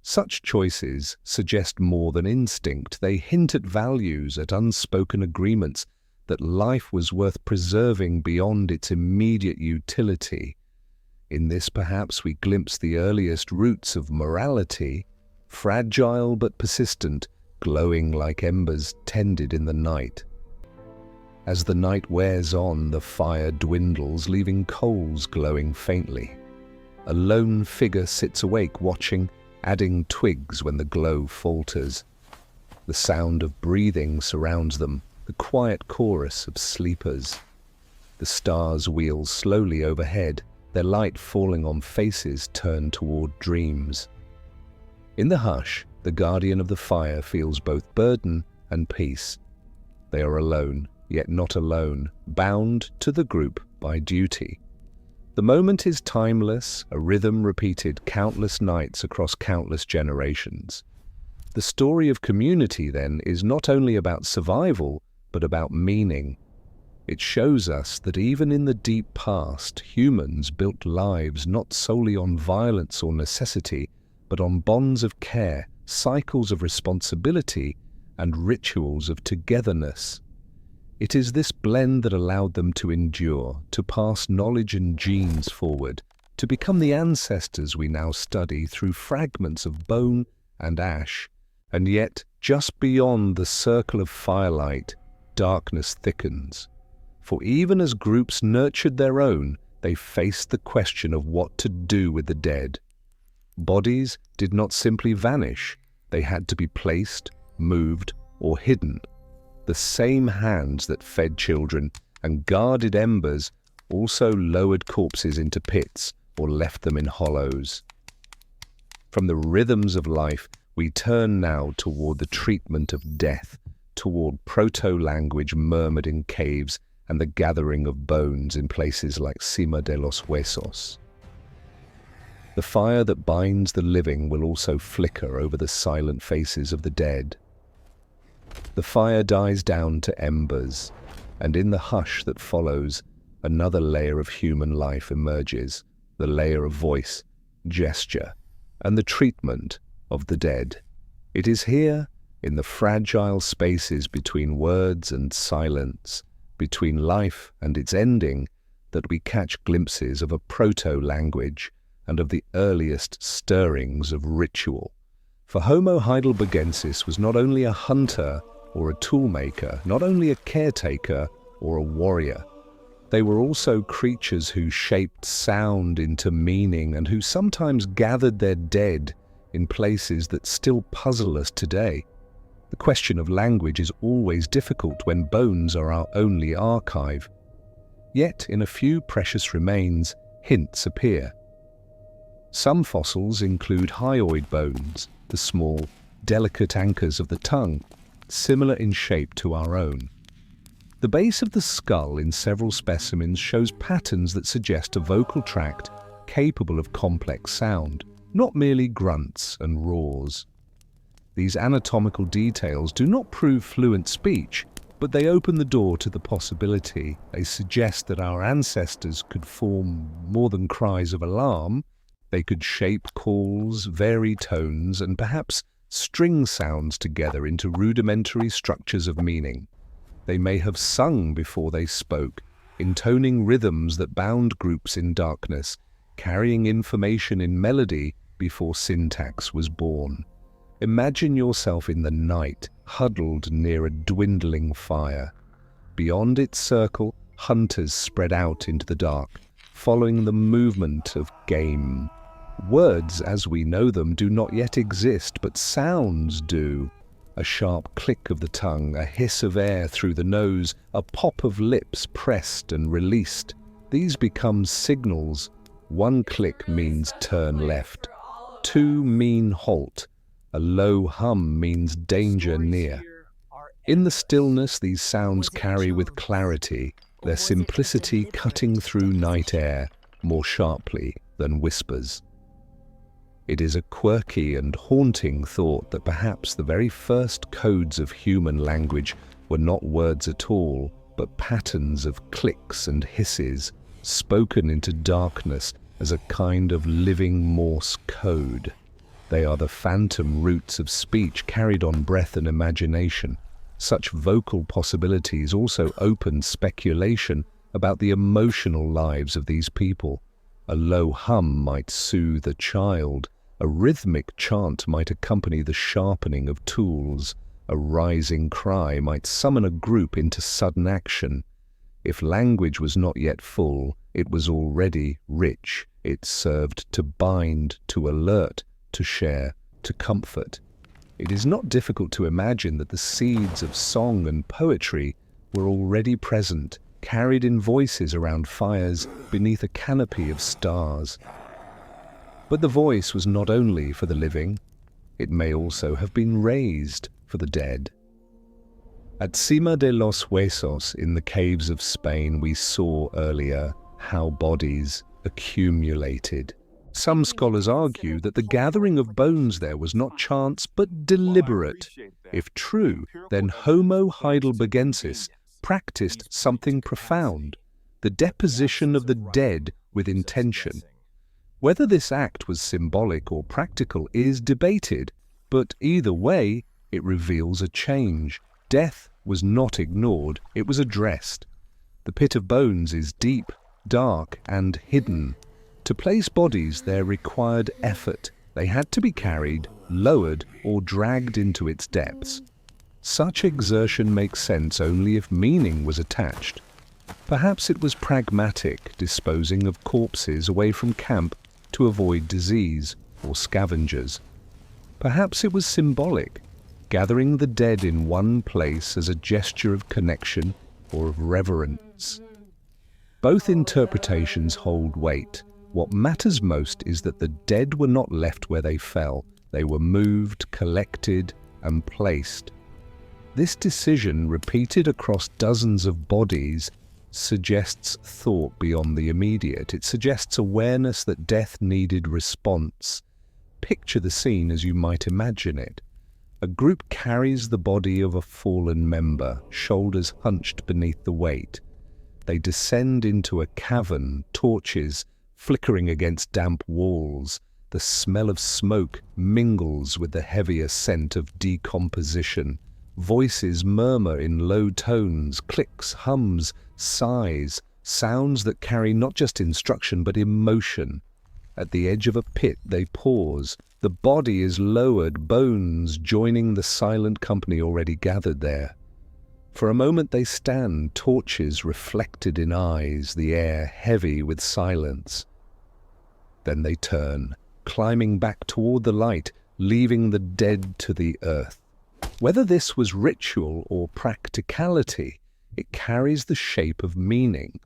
Such choices suggest more than instinct. They hint at values, at unspoken agreements, that life was worth preserving beyond its immediate utility. In this, perhaps, we glimpse the earliest roots of morality, fragile but persistent, glowing like embers tended in the night. As the night wears on, the fire dwindles, leaving coals glowing faintly. A lone figure sits awake, watching, adding twigs when the glow falters. The sound of breathing surrounds them, the quiet chorus of sleepers. The stars wheel slowly overhead, their light falling on faces turned toward dreams. In the hush, the guardian of the fire feels both burden and peace. They are alone, yet not alone, bound to the group by duty. The moment is timeless, a rhythm repeated countless nights across countless generations. The story of community, then, is not only about survival, but about meaning. It shows us that even in the deep past, humans built lives not solely on violence or necessity, but on bonds of care, cycles of responsibility, and rituals of togetherness. It is this blend that allowed them to endure, to pass knowledge and genes forward, to become the ancestors we now study through fragments of bone and ash. And yet, just beyond the circle of firelight, darkness thickens. For even as groups nurtured their own, they faced the question of what to do with the dead. Bodies did not simply vanish, they had to be placed, moved, or hidden. The same hands that fed children and guarded embers also lowered corpses into pits or left them in hollows. From the rhythms of life, we turn now toward the treatment of death, toward proto-language murmured in caves and the gathering of bones in places like Sima de los Huesos. The fire that binds the living will also flicker over the silent faces of the dead. The fire dies down to embers, and in the hush that follows, another layer of human life emerges, the layer of voice, gesture, and the treatment of the dead. It is here, in the fragile spaces between words and silence, between life and its ending, that we catch glimpses of a proto-language and of the earliest stirrings of ritual. For Homo heidelbergensis was not only a hunter or a toolmaker, not only a caretaker or a warrior. They were also creatures who shaped sound into meaning and who sometimes gathered their dead in places that still puzzle us today. The question of language is always difficult when bones are our only archive. Yet, in a few precious remains, hints appear. Some fossils include hyoid bones, the small, delicate anchors of the tongue, similar in shape to our own. The base of the skull in several specimens shows patterns that suggest a vocal tract capable of complex sound, not merely grunts and roars. These anatomical details do not prove fluent speech, But they open the door to the possibility. They suggest that our ancestors could form more than cries of alarm. They could shape calls, vary tones, and perhaps string sounds together into rudimentary structures of meaning. They may have sung before they spoke, intoning rhythms that bound groups in darkness, carrying information in melody before syntax was born. Imagine yourself in the night, huddled near a dwindling fire. Beyond its circle, hunters spread out into the dark, following the movement of game. Words, as we know them, do not yet exist, but sounds do. A sharp click of the tongue, a hiss of air through the nose, a pop of lips pressed and released. These become signals. One click means turn left. Two mean halt. A low hum means danger near. In the stillness, these sounds carry with clarity, their simplicity cutting through night air more sharply than whispers. It is a quirky and haunting thought that perhaps the very first codes of human language were not words at all, but patterns of clicks and hisses, spoken into darkness as a kind of living Morse code. They are the phantom roots of speech carried on breath and imagination. Such vocal possibilities also open speculation about the emotional lives of these people. A low hum might soothe a child. A rhythmic chant might accompany the sharpening of tools. A rising cry might summon a group into sudden action. If language was not yet full, it was already rich. It served to bind, to alert, to share, to comfort. It is not difficult to imagine that the seeds of song and poetry were already present, carried in voices around fires beneath a canopy of stars. But the voice was not only for the living, it may also have been raised for the dead. At Sima de los Huesos in the caves of Spain, we saw earlier how bodies accumulated. Some scholars argue that the gathering of bones there was not chance but deliberate. If true, then Homo heidelbergensis practiced something profound, the deposition of the dead with intention. Whether this act was symbolic or practical is debated, but either way, it reveals a change. Death was not ignored, it was addressed. The pit of bones is deep, dark, and hidden. To place bodies there required effort. They had to be carried, lowered, or dragged into its depths. Such exertion makes sense only if meaning was attached. Perhaps it was pragmatic, disposing of corpses away from camp to avoid disease or scavengers. Perhaps it was symbolic, gathering the dead in one place as a gesture of connection or of reverence. Both interpretations hold weight. What matters most is that the dead were not left where they fell. They were moved, collected, and placed. This decision, repeated across dozens of bodies, suggests thought beyond the immediate. It suggests awareness that death needed response. Picture the scene as you might imagine it. A group carries the body of a fallen member, shoulders hunched beneath the weight. They descend into a cavern, torches flickering against damp walls. The smell of smoke mingles with the heavier scent of decomposition. Voices murmur in low tones, clicks, hums, sighs, sounds that carry not just instruction but emotion. At the edge of a pit they pause. The body is lowered, bones joining the silent company already gathered there. For a moment they stand, torches reflected in eyes, the air heavy with silence. Then they turn, climbing back toward the light, leaving the dead to the earth. Whether this was ritual or practicality, it carries the shape of meaning.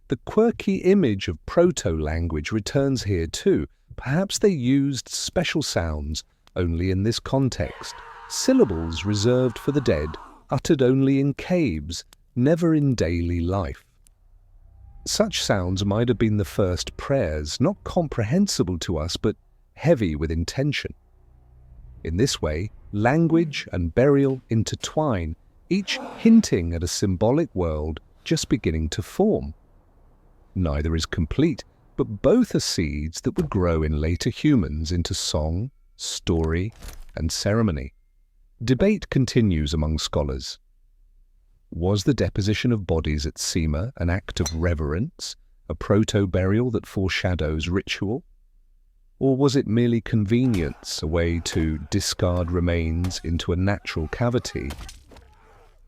The quirky image of proto-language returns here too. Perhaps they used special sounds only in this context, syllables reserved for the dead, uttered only in caves, never in daily life. Such sounds might have been the first prayers, not comprehensible to us, but heavy with intention. In this way, language and burial intertwine, each hinting at a symbolic world just beginning to form. Neither is complete, but both are seeds that would grow in later humans into song, story, and ceremony. Debate continues among scholars. Was the deposition of bodies at Sima an act of reverence, a proto-burial that foreshadows ritual? Or was it merely convenience, a way to discard remains into a natural cavity?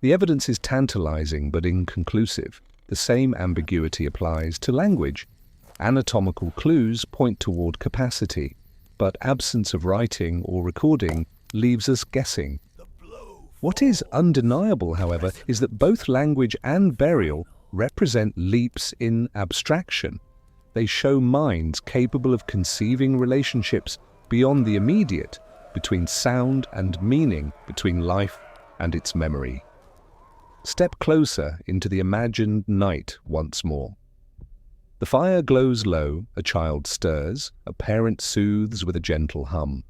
The evidence is tantalizing but inconclusive. The same ambiguity applies to language. Anatomical clues point toward capacity, but absence of writing or recording leaves us guessing. What is undeniable, however, is that both language and burial represent leaps in abstraction. They show minds capable of conceiving relationships beyond the immediate, between sound and meaning, between life and its memory. Step closer into the imagined night once more. The fire glows low, a child stirs, a parent soothes with a gentle hum.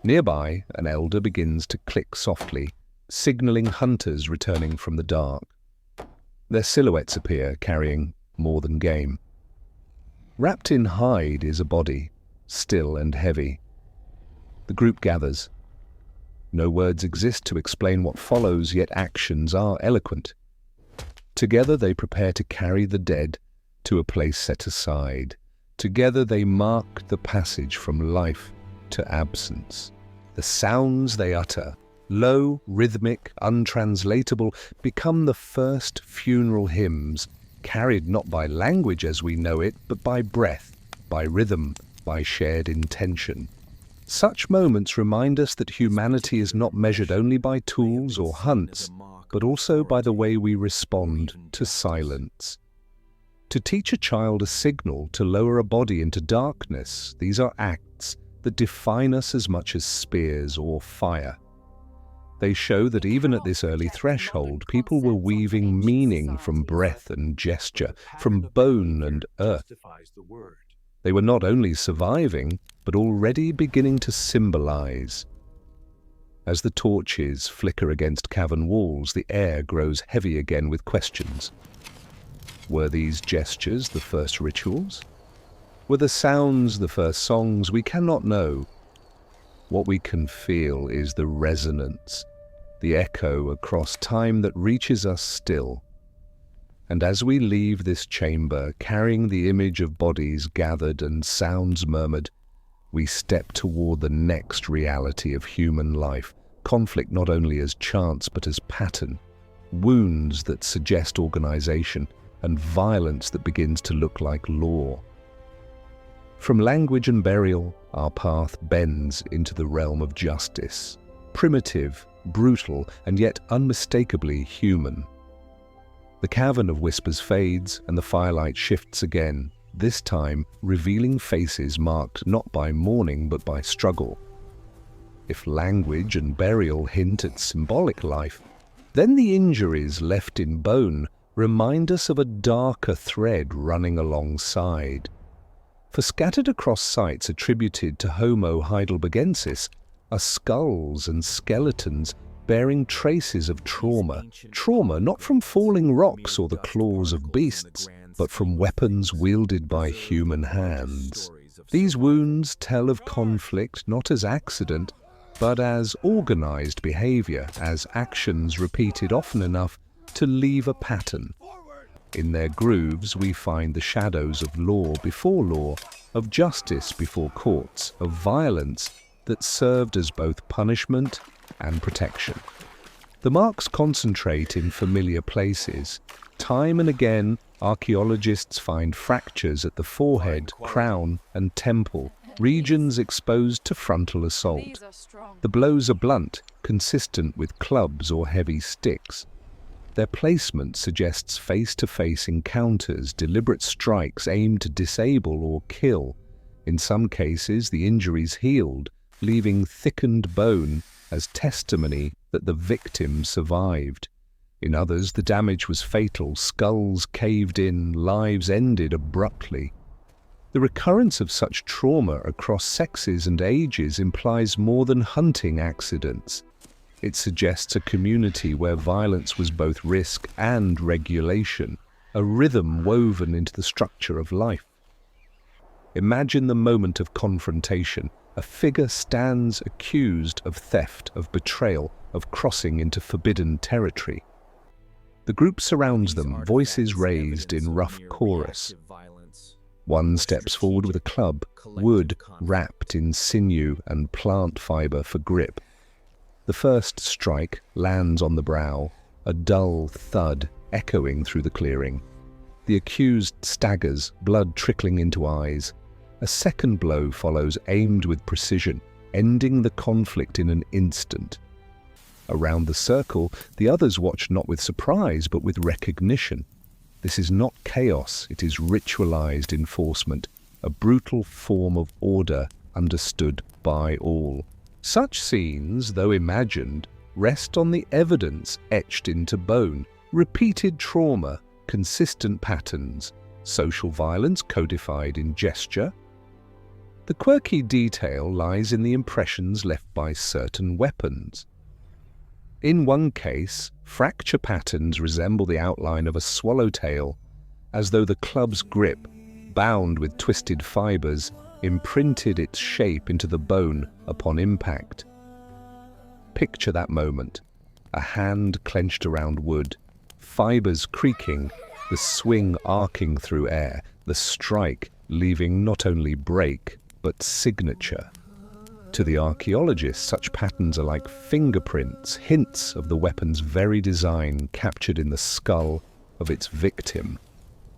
Nearby, an elder begins to click softly, signaling hunters returning from the dark. Their silhouettes appear, carrying more than game. Wrapped in hide is a body, still and heavy. The group gathers. No words exist to explain what follows, yet actions are eloquent. Together they prepare to carry the dead to a place set aside. Together they mark the passage from life to absence. The sounds they utter, low, rhythmic, untranslatable, become the first funeral hymns, carried not by language as we know it, but by breath, by rhythm, by shared intention. Such moments remind us that humanity is not measured only by tools or hunts, but also by the way we respond to silence. To teach a child a signal to lower a body into darkness, these are acts that define us as much as spears or fire. They show that even at this early threshold, people were weaving meaning from breath and gesture, from bone and earth. They were not only surviving, but already beginning to symbolize. As the torches flicker against cavern walls, the air grows heavy again with questions. Were these gestures the first rituals? Were the sounds the first songs? We cannot know. What we can feel is the resonance, the echo across time that reaches us still. And as we leave this chamber, carrying the image of bodies gathered and sounds murmured, we step toward the next reality of human life, conflict not only as chance but as pattern, wounds that suggest organization, and violence that begins to look like law. From language and burial, our path bends into the realm of justice, primitive, brutal, and yet unmistakably human. The cavern of whispers fades, and the firelight shifts again, this time revealing faces marked not by mourning but by struggle. If language and burial hint at symbolic life, then the injuries left in bone remind us of a darker thread running alongside. For scattered across sites attributed to Homo heidelbergensis are skulls and skeletons bearing traces of trauma. Trauma not from falling rocks or the claws of beasts, but from weapons wielded by human hands. These wounds tell of conflict not as accident, but as organized behavior, as actions repeated often enough to leave a pattern. In their grooves we find the shadows of law before law, of justice before courts, of violence that served as both punishment and protection. The marks concentrate in familiar places. Time and again, archaeologists find fractures at the forehead, crown, and temple, regions exposed to frontal assault. The blows are blunt, consistent with clubs or heavy sticks. Their placement suggests face-to-face encounters, deliberate strikes aimed to disable or kill. In some cases, the injuries healed, leaving thickened bone as testimony that the victim survived. In others, the damage was fatal, skulls caved in, lives ended abruptly. The recurrence of such trauma across sexes and ages implies more than hunting accidents. It suggests a community where violence was both risk and regulation, a rhythm woven into the structure of life. Imagine the moment of confrontation. A figure stands accused of theft, of betrayal, of crossing into forbidden territory. The group surrounds them, voices raised in rough chorus. One steps forward with a club, wood wrapped in sinew and plant fiber for grip. The first strike lands on the brow, a dull thud echoing through the clearing. The accused staggers, blood trickling into eyes. A second blow follows, aimed with precision, ending the conflict in an instant. Around the circle, the others watch not with surprise, but with recognition. This is not chaos, it is ritualized enforcement, a brutal form of order understood by all. Such scenes, though imagined, rest on the evidence etched into bone, repeated trauma, consistent patterns, social violence codified in gesture. The quirky detail lies in the impressions left by certain weapons. In one case, fracture patterns resemble the outline of a swallowtail, as though the club's grip, bound with twisted fibers, imprinted its shape into the bone upon impact. Picture that moment, a hand clenched around wood, fibers creaking, the swing arcing through air, the strike leaving not only break, but signature. To the archaeologist, such patterns are like fingerprints, hints of the weapon's very design captured in the skull of its victim.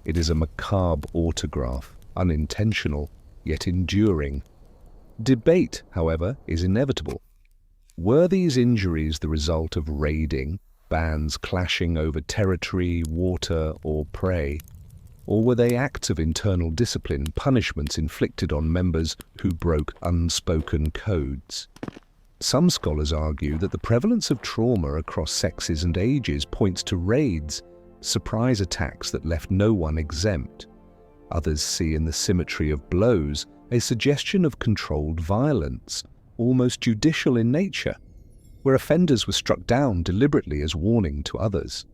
It is a macabre autograph, unintentional, yet enduring. Debate, however, is inevitable. Were these injuries the result of raiding, bands clashing over territory, water, or prey? Or were they acts of internal discipline, punishments inflicted on members who broke unspoken codes? Some scholars argue that the prevalence of trauma across sexes and ages points to raids, surprise attacks that left no one exempt. Others see in the symmetry of blows a suggestion of controlled violence, almost judicial in nature, where offenders were struck down deliberately as warning to others.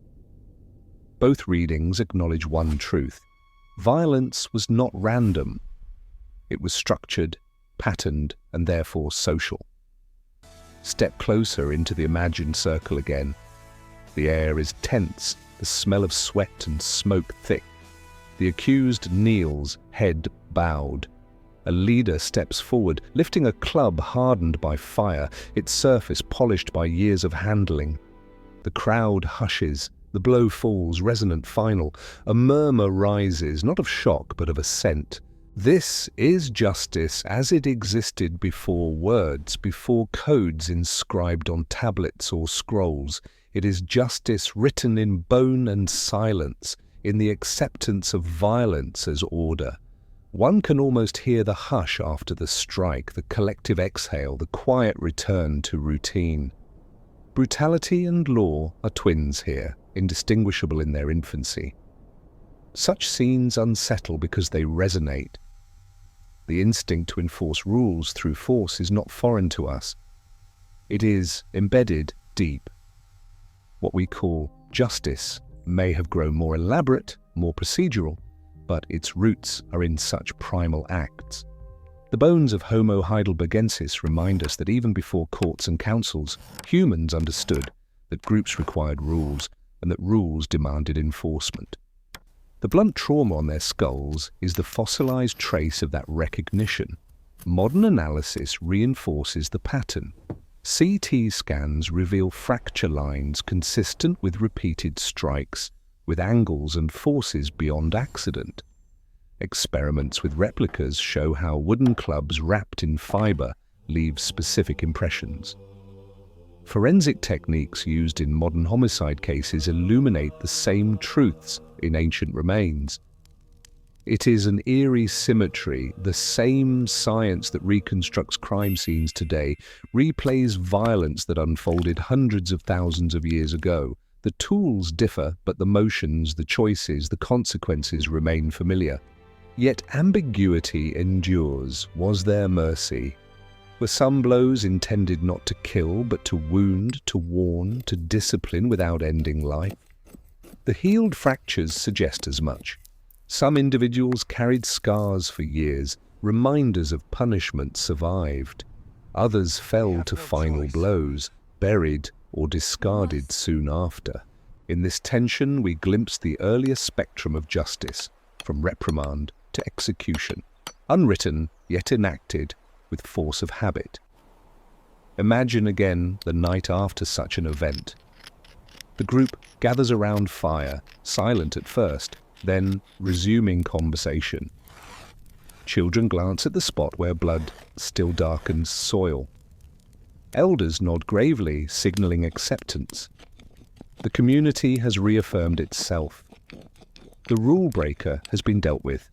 Both readings acknowledge one truth. Violence was not random. It was structured, patterned, and therefore social. Step closer into the imagined circle again. The air is tense, the smell of sweat and smoke thick. The accused kneels, head bowed. A leader steps forward, lifting a club hardened by fire, its surface polished by years of handling. The crowd hushes. The blow falls, resonant, final. A murmur rises, not of shock, but of assent. This is justice as it existed before words, before codes inscribed on tablets or scrolls. It is justice written in bone and silence, in the acceptance of violence as order. One can almost hear the hush after the strike, the collective exhale, the quiet return to routine. Brutality and law are twins here, indistinguishable in their infancy. Such scenes unsettle because they resonate. The instinct to enforce rules through force is not foreign to us. It is embedded deep. What we call justice may have grown more elaborate, more procedural, but its roots are in such primal acts. The bones of Homo heidelbergensis remind us that even before courts and councils, humans understood that groups required rules and that rules demanded enforcement. The blunt trauma on their skulls is the fossilized trace of that recognition. Modern analysis reinforces the pattern. CT scans reveal fracture lines consistent with repeated strikes, with angles and forces beyond accident. Experiments with replicas show how wooden clubs wrapped in fiber leave specific impressions. Forensic techniques used in modern homicide cases illuminate the same truths in ancient remains. It is an eerie symmetry. The same science that reconstructs crime scenes today replays violence that unfolded hundreds of thousands of years ago. The tools differ, but the motions, the choices, the consequences remain familiar. Yet ambiguity endures. Was there mercy? Were some blows intended not to kill, but to wound, to warn, to discipline without ending life? The healed fractures suggest as much. Some individuals carried scars for years, reminders of punishment survived. Others fell to final blows, buried or discarded soon after. In this tension, we glimpse the earliest spectrum of justice, from reprimand to execution, unwritten yet enacted with force of habit. Imagine again the night after such an event. The group gathers around fire, silent at first, then resuming conversation. Children glance at the spot where blood still darkens soil. Elders nod gravely, signaling acceptance. The community has reaffirmed itself. The rule breaker has been dealt with.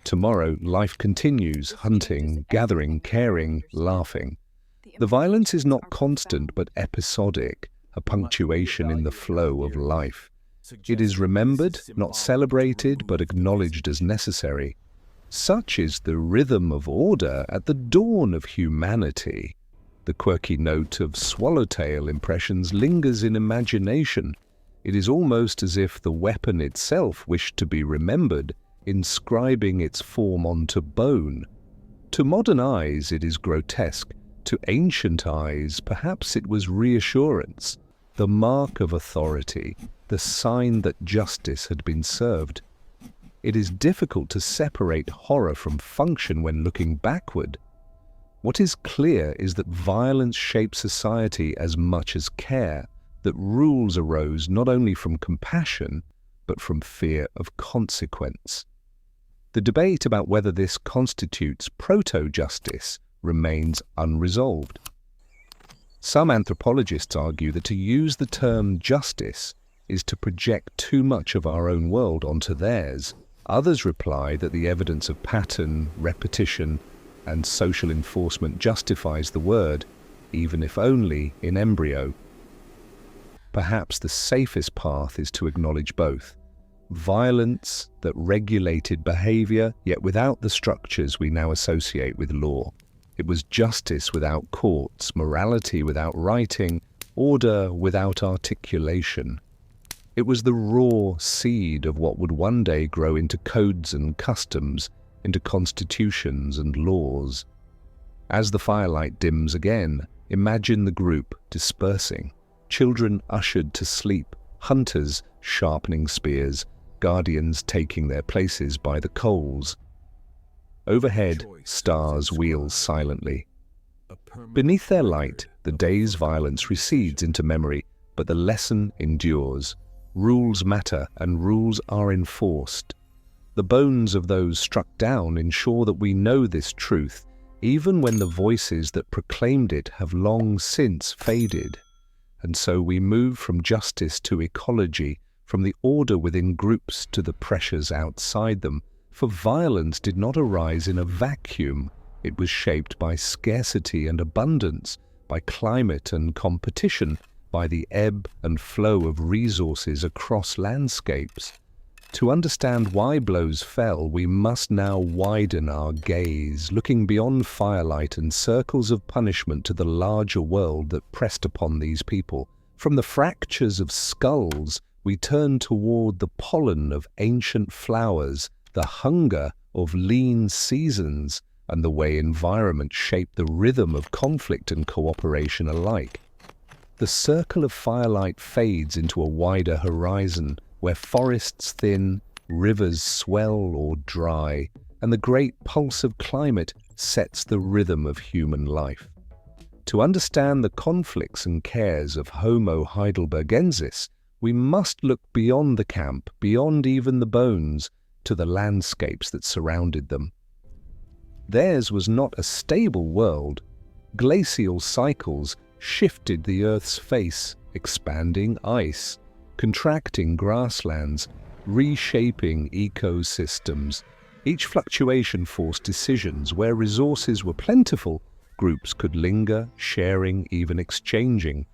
Tomorrow, life continues, hunting, gathering, caring, laughing. The violence is not constant but episodic, a punctuation in the flow of life. It is remembered, not celebrated, but acknowledged as necessary. Such is the rhythm of order at the dawn of humanity. The quirky note of swallowtail impressions lingers in imagination. It is almost as if the weapon itself wished to be remembered, inscribing its form onto bone. To modern eyes it is grotesque. To ancient eyes perhaps it was reassurance, the mark of authority, the sign that justice had been served. It is difficult to separate horror from function when looking backward. What is clear is that violence shaped society as much as care, that rules arose not only from compassion, but from fear of consequence. The debate about whether this constitutes proto-justice remains unresolved. Some anthropologists argue that to use the term justice is to project too much of our own world onto theirs. Others reply that the evidence of pattern, repetition, and social enforcement justifies the word, even if only in embryo. Perhaps the safest path is to acknowledge both. Violence that regulated behavior, yet without the structures we now associate with law. It was justice without courts, morality without writing, order without articulation. It was the raw seed of what would one day grow into codes and customs, into constitutions and laws. As the firelight dims again, imagine the group dispersing, children ushered to sleep, hunters sharpening spears, guardians taking their places by the coals. Overhead, stars wheel silently. Beneath their light, the day's violence recedes into memory, but the lesson endures. Rules matter, and rules are enforced. The bones of those struck down ensure that we know this truth, even when the voices that proclaimed it have long since faded. And so we move from justice to ecology, from the order within groups to the pressures outside them. For violence did not arise in a vacuum. It was shaped by scarcity and abundance, by climate and competition, by the ebb and flow of resources across landscapes. To understand why blows fell, we must now widen our gaze, looking beyond firelight and circles of punishment to the larger world that pressed upon these people. From the fractures of skulls, we turn toward the pollen of ancient flowers, the hunger of lean seasons, and the way environment shaped the rhythm of conflict and cooperation alike. The circle of firelight fades into a wider horizon, where forests thin, rivers swell or dry, and the great pulse of climate sets the rhythm of human life. To understand the conflicts and cares of Homo heidelbergensis, we must look beyond the camp, beyond even the bones, to the landscapes that surrounded them. Theirs was not a stable world. Glacial cycles shifted the Earth's face, expanding ice, contracting grasslands, reshaping ecosystems. Each fluctuation forced decisions. Where resources were plentiful, groups could linger, sharing, even exchanging.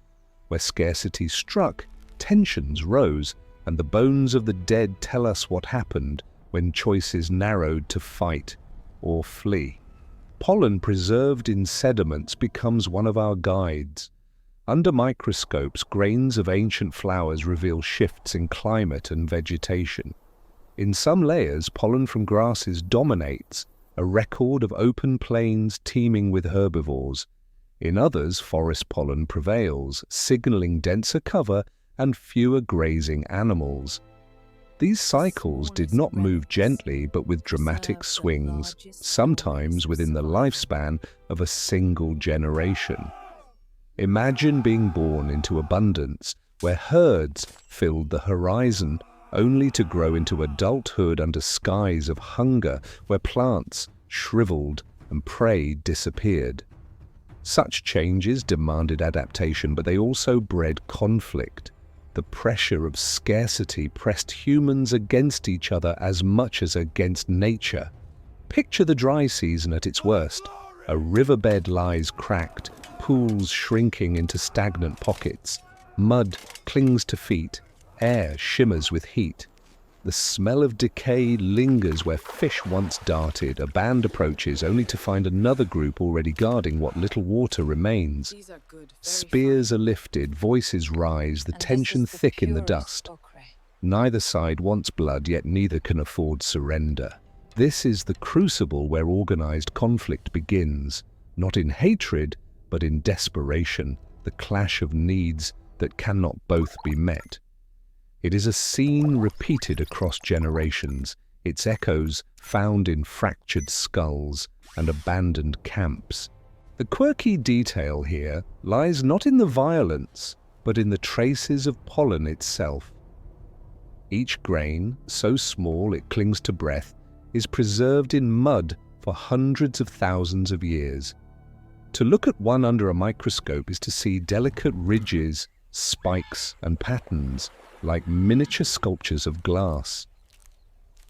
Where scarcity struck, tensions rose, and the bones of the dead tell us what happened when choices narrowed to fight or flee. Pollen preserved in sediments becomes one of our guides. Under microscopes, grains of ancient flowers reveal shifts in climate and vegetation. In some layers, pollen from grasses dominates, a record of open plains teeming with herbivores. In others, forest pollen prevails, signaling denser cover and fewer grazing animals. These cycles did not move gently, but with dramatic swings, sometimes within the lifespan of a single generation. Imagine being born into abundance, where herds filled the horizon, only to grow into adulthood under skies of hunger, where plants shriveled and prey disappeared. Such changes demanded adaptation, but they also bred conflict. The pressure of scarcity pressed humans against each other as much as against nature. Picture the dry season at its worst. A riverbed lies cracked, pools shrinking into stagnant pockets. Mud clings to feet, air shimmers with heat. The smell of decay lingers where fish once darted. A band approaches only to find another group already guarding what little water remains. Spears are lifted, voices rise, the tension thick in the dust. Neither side wants blood, yet neither can afford surrender. This is the crucible where organized conflict begins, not in hatred, but in desperation, the clash of needs that cannot both be met. It is a scene repeated across generations, its echoes found in fractured skulls and abandoned camps. The quirky detail here lies not in the violence, but in the traces of pollen itself. Each grain, so small it clings to breath, is preserved in mud for hundreds of thousands of years. To look at one under a microscope is to see delicate ridges, spikes, and patterns, like miniature sculptures of glass.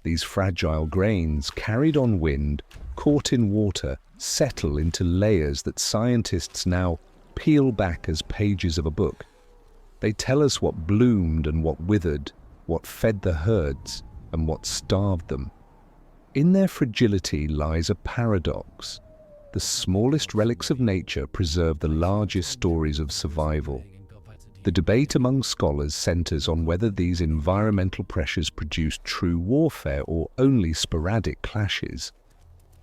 These fragile grains, carried on wind, caught in water, settle into layers that scientists now peel back as pages of a book. They tell us what bloomed and what withered, what fed the herds and what starved them. In their fragility lies a paradox. The smallest relics of nature preserve the largest stories of survival. The debate among scholars centers on whether these environmental pressures produce true warfare or only sporadic clashes.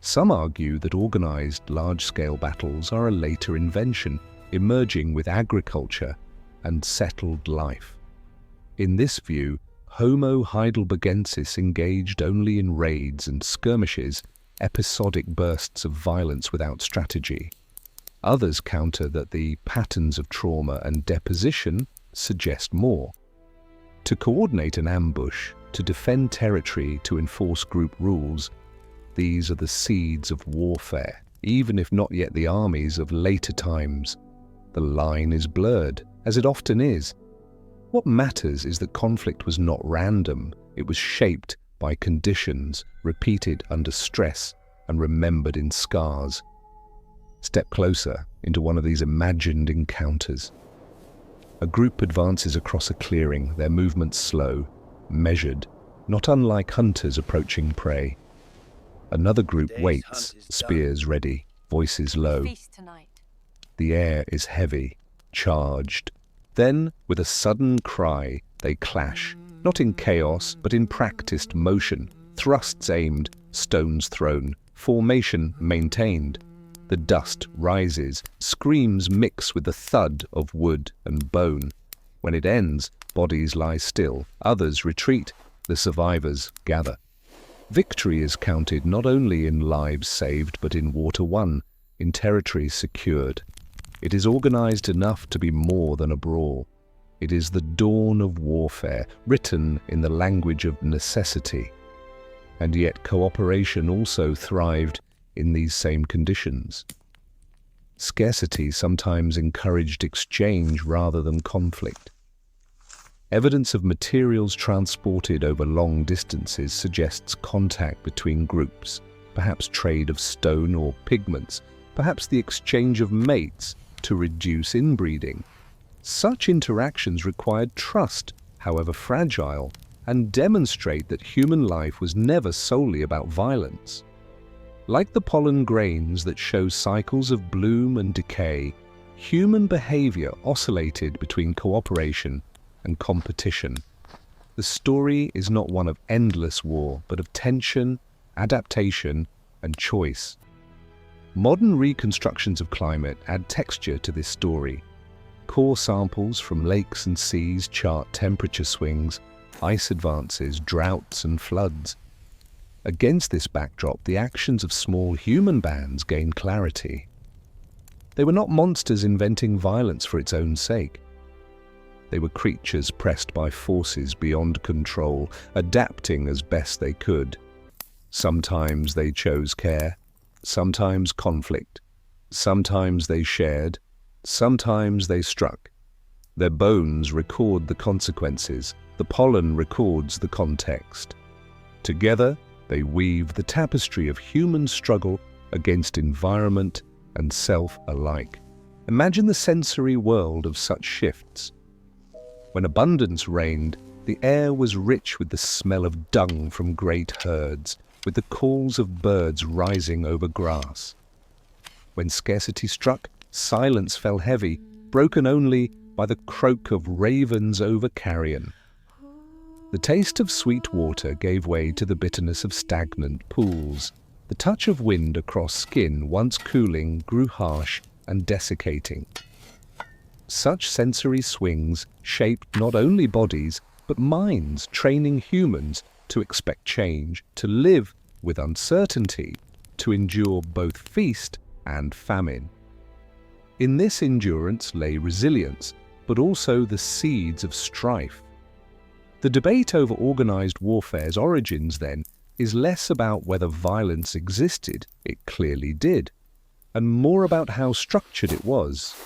Some argue that organized large-scale battles are a later invention, emerging with agriculture and settled life. In this view, Homo heidelbergensis engaged only in raids and skirmishes, episodic bursts of violence without strategy. Others counter that the patterns of trauma and deposition suggest more. To coordinate an ambush, to defend territory, to enforce group rules, these are the seeds of warfare, even if not yet the armies of later times. The line is blurred, as it often is. What matters is that conflict was not random, it was shaped by conditions, repeated under stress, and remembered in scars. Step closer into one of these imagined encounters. A group advances across a clearing, their movements slow, measured, not unlike hunters approaching prey. Another group waits, spears ready, voices low. The air is heavy, charged. Then, with a sudden cry, they clash, not in chaos, but in practiced motion, thrusts aimed, stones thrown, formation maintained. The dust rises, screams mix with the thud of wood and bone. When it ends, bodies lie still, others retreat, the survivors gather. Victory is counted not only in lives saved, but in water won, in territory secured. It is organized enough to be more than a brawl. It is the dawn of warfare, written in the language of necessity. And yet cooperation also thrived in these same conditions. Scarcity sometimes encouraged exchange rather than conflict. Evidence of materials transported over long distances suggests contact between groups, perhaps trade of stone or pigments, perhaps the exchange of mates to reduce inbreeding. Such interactions required trust, however fragile, and demonstrate that human life was never solely about violence. Like the pollen grains that show cycles of bloom and decay, human behavior oscillated between cooperation and competition. The story is not one of endless war, but of tension, adaptation, and choice. Modern reconstructions of climate add texture to this story. Core samples from lakes and seas chart temperature swings, ice advances, droughts, and floods. Against this backdrop, the actions of small human bands gain clarity. They were not monsters inventing violence for its own sake. They were creatures pressed by forces beyond control, adapting as best they could. Sometimes they chose care, sometimes conflict, sometimes they shared, sometimes they struck. Their bones record the consequences, the pollen records the context. Together, they weave the tapestry of human struggle against environment and self alike. Imagine the sensory world of such shifts. When abundance reigned, the air was rich with the smell of dung from great herds, with the calls of birds rising over grass. When scarcity struck, silence fell heavy, broken only by the croak of ravens over carrion. The taste of sweet water gave way to the bitterness of stagnant pools. The touch of wind across skin, once cooling, grew harsh and desiccating. Such sensory swings shaped not only bodies, but minds, training humans to expect change, to live with uncertainty, to endure both feast and famine. In this endurance lay resilience, but also the seeds of strife. The debate over organized warfare's origins, then, is less about whether violence existed, it clearly did, and more about how structured it was.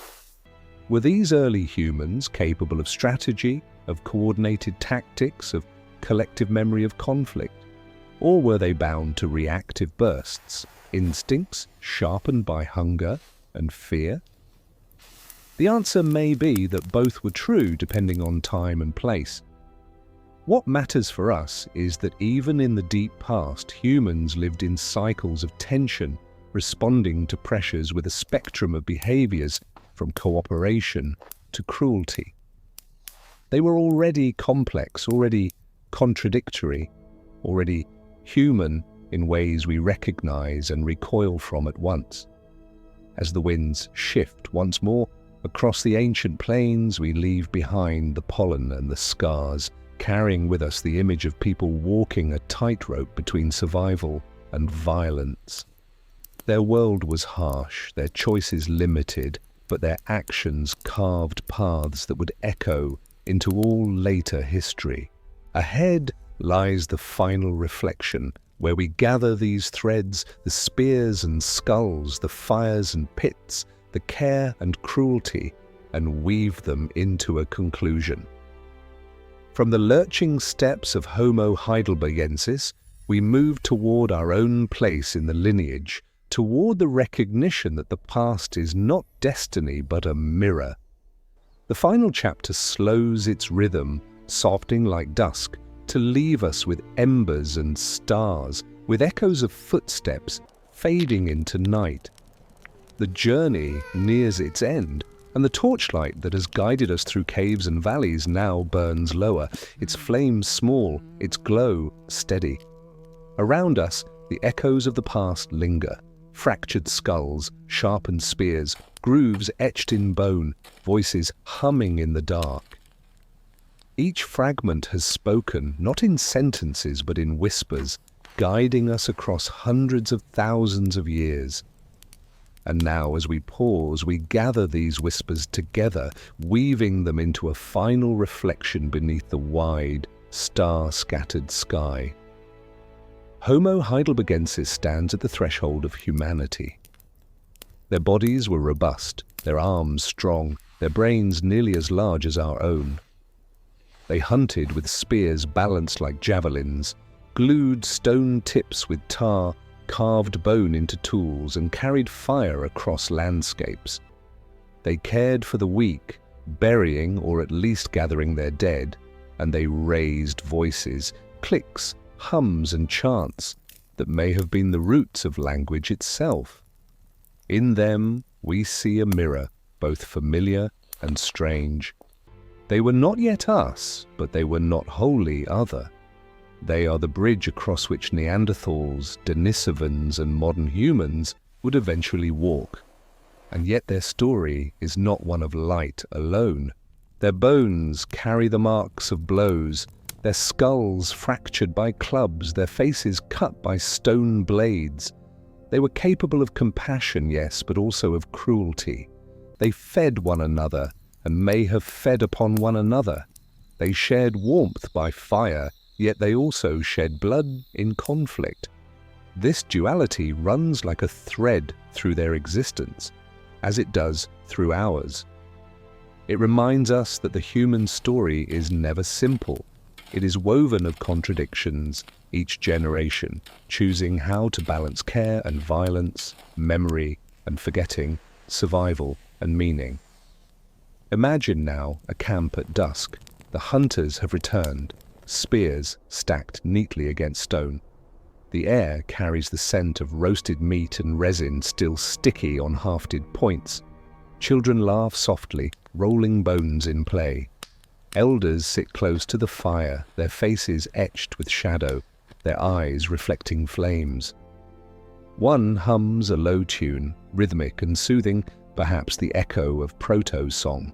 Were these early humans capable of strategy, of coordinated tactics, of collective memory of conflict? Or were they bound to reactive bursts, instincts sharpened by hunger and fear? The answer may be that both were true depending on time and place. What matters for us is that even in the deep past, humans lived in cycles of tension, responding to pressures with a spectrum of behaviors from cooperation to cruelty. They were already complex, already contradictory, already human in ways we recognize and recoil from at once. As the winds shift once more across the ancient plains, we leave behind the pollen and the scars, carrying with us the image of people walking a tightrope between survival and violence. Their world was harsh, their choices limited, but their actions carved paths that would echo into all later history. Ahead lies the final reflection, where we gather these threads, the spears and skulls, the fires and pits, the care and cruelty, and weave them into a conclusion. From the lurching steps of Homo heidelbergensis, we move toward our own place in the lineage, toward the recognition that the past is not destiny but a mirror. The final chapter slows its rhythm, softening like dusk, to leave us with embers and stars, with echoes of footsteps fading into night. The journey nears its end, and the torchlight that has guided us through caves and valleys now burns lower, its flames small, its glow steady. Around us, the echoes of the past linger. Fractured skulls, sharpened spears, grooves etched in bone, voices humming in the dark. Each fragment has spoken, not in sentences but in whispers, guiding us across hundreds of thousands of years. And now, as we pause, we gather these whispers together, weaving them into a final reflection beneath the wide, star-scattered sky. Homo heidelbergensis stands at the threshold of humanity. Their bodies were robust, their arms strong, their brains nearly as large as our own. They hunted with spears balanced like javelins, glued stone tips with tar, carved bone into tools, and carried fire across landscapes. They cared for the weak, burying or at least gathering their dead, and they raised voices, clicks, hums and chants, that may have been the roots of language itself. In them we see a mirror, both familiar and strange. They were not yet us, but they were not wholly other. They are the bridge across which Neanderthals, Denisovans, and modern humans would eventually walk. And yet their story is not one of light alone. Their bones carry the marks of blows, their skulls fractured by clubs, their faces cut by stone blades. They were capable of compassion, yes, but also of cruelty. They fed one another and may have fed upon one another. They shared warmth by fire, yet they also shed blood in conflict. This duality runs like a thread through their existence, as it does through ours. It reminds us that the human story is never simple. It is woven of contradictions, each generation choosing how to balance care and violence, memory and forgetting, survival and meaning. Imagine now a camp at dusk. The hunters have returned, spears stacked neatly against stone. The air carries the scent of roasted meat and resin still sticky on hafted points. Children laugh softly, rolling bones in play. Elders sit close to the fire, their faces etched with shadow, their eyes reflecting flames. One hums a low tune, rhythmic and soothing, perhaps the echo of proto-song.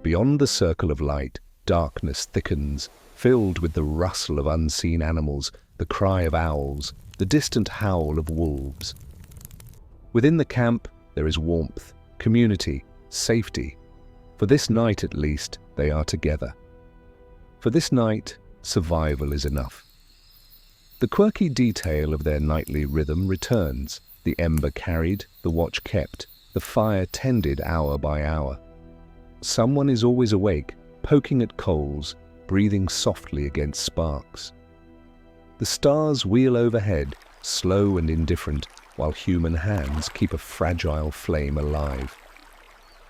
Beyond the circle of light, darkness thickens, filled with the rustle of unseen animals, the cry of owls, the distant howl of wolves. Within the camp, there is warmth, community, safety. For this night at least, they are together. For this night, survival is enough. The quirky detail of their nightly rhythm returns, the ember carried, the watch kept, the fire tended hour by hour. Someone is always awake, poking at coals, breathing softly against sparks. The stars wheel overhead, slow and indifferent, while human hands keep a fragile flame alive.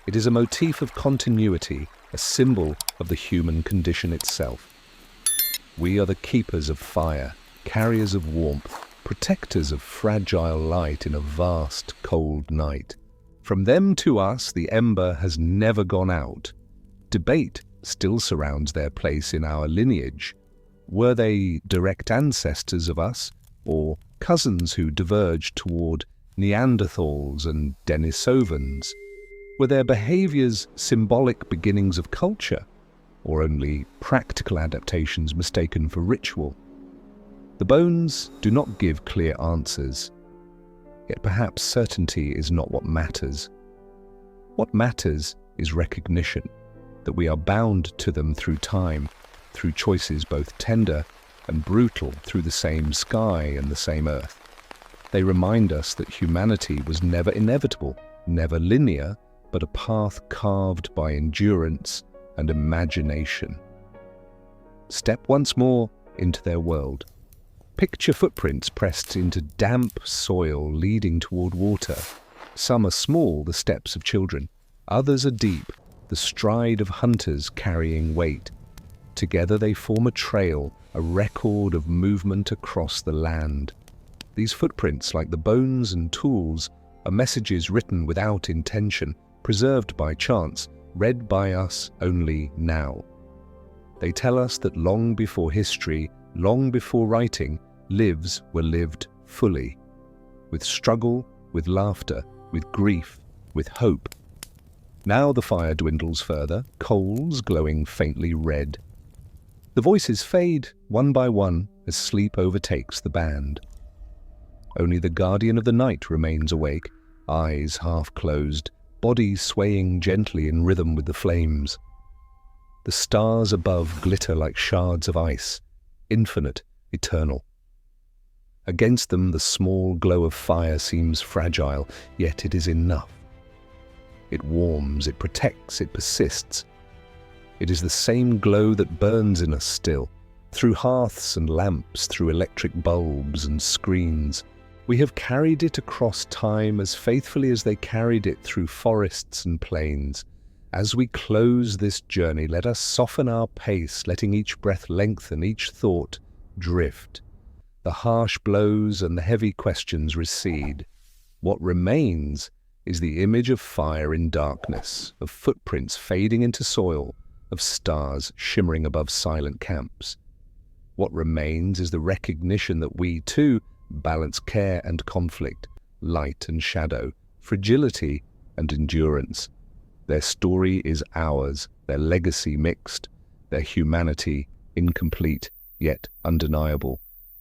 It is a motif of continuity, a symbol of the human condition itself. We are the keepers of fire, carriers of warmth, protectors of fragile light in a vast, cold night. From them to us, the ember has never gone out. Debate still surrounds their place in our lineage. Were they direct ancestors of us, or cousins who diverged toward Neanderthals and Denisovans? Were their behaviors symbolic beginnings of culture, or only practical adaptations mistaken for ritual? The bones do not give clear answers, yet perhaps certainty is not what matters. What matters is recognition, that we are bound to them through time, through choices both tender and brutal, through the same sky and the same earth. They remind us that humanity was never inevitable, never linear, but a path carved by endurance and imagination. Step once more into their world. Picture footprints pressed into damp soil leading toward water. Some are small, the steps of children. Others are deep, the stride of hunters carrying weight. Together they form a trail, a record of movement across the land. These footprints, like the bones and tools, are messages written without intention, preserved by chance, read by us only now. They tell us that long before history, long before writing, lives were lived fully, with struggle, with laughter, with grief, with hope. Now the fire dwindles further, coals glowing faintly red. The voices fade one by one as sleep overtakes the band. Only the guardian of the night remains awake, eyes half closed, body swaying gently in rhythm with the flames. The stars above glitter like shards of ice, infinite, eternal. Against them the small glow of fire seems fragile, yet it is enough. It warms, it protects, it persists. It is the same glow that burns in us still, through hearths and lamps, through electric bulbs and screens. We have carried it across time as faithfully as they carried it through forests and plains. As we close this journey, let us soften our pace, letting each breath lengthen, each thought drift. The harsh blows and the heavy questions recede. What remains is the image of fire in darkness, of footprints fading into soil, of stars shimmering above silent camps. What remains is the recognition that we, too, balance care and conflict, light and shadow, fragility and endurance. Their story is ours, their legacy mixed, their humanity incomplete yet undeniable.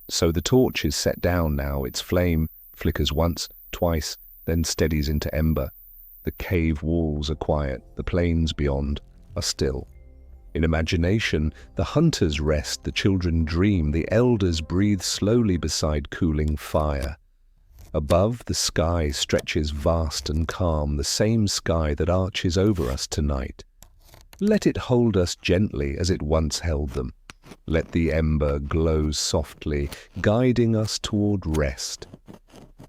So the torch is set down now, its flame flickers once, twice, then steadies into ember. The cave walls are quiet, the plains beyond are still. In imagination, the hunters rest, the children dream, the elders breathe slowly beside cooling fire. Above, the sky stretches vast and calm, the same sky that arches over us tonight. Let it hold us gently as it once held them. Let the ember glow softly, guiding us toward rest.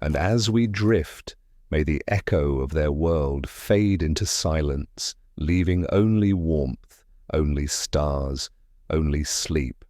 And as we drift, may the echo of their world fade into silence, leaving only warmth, only stars, only sleep.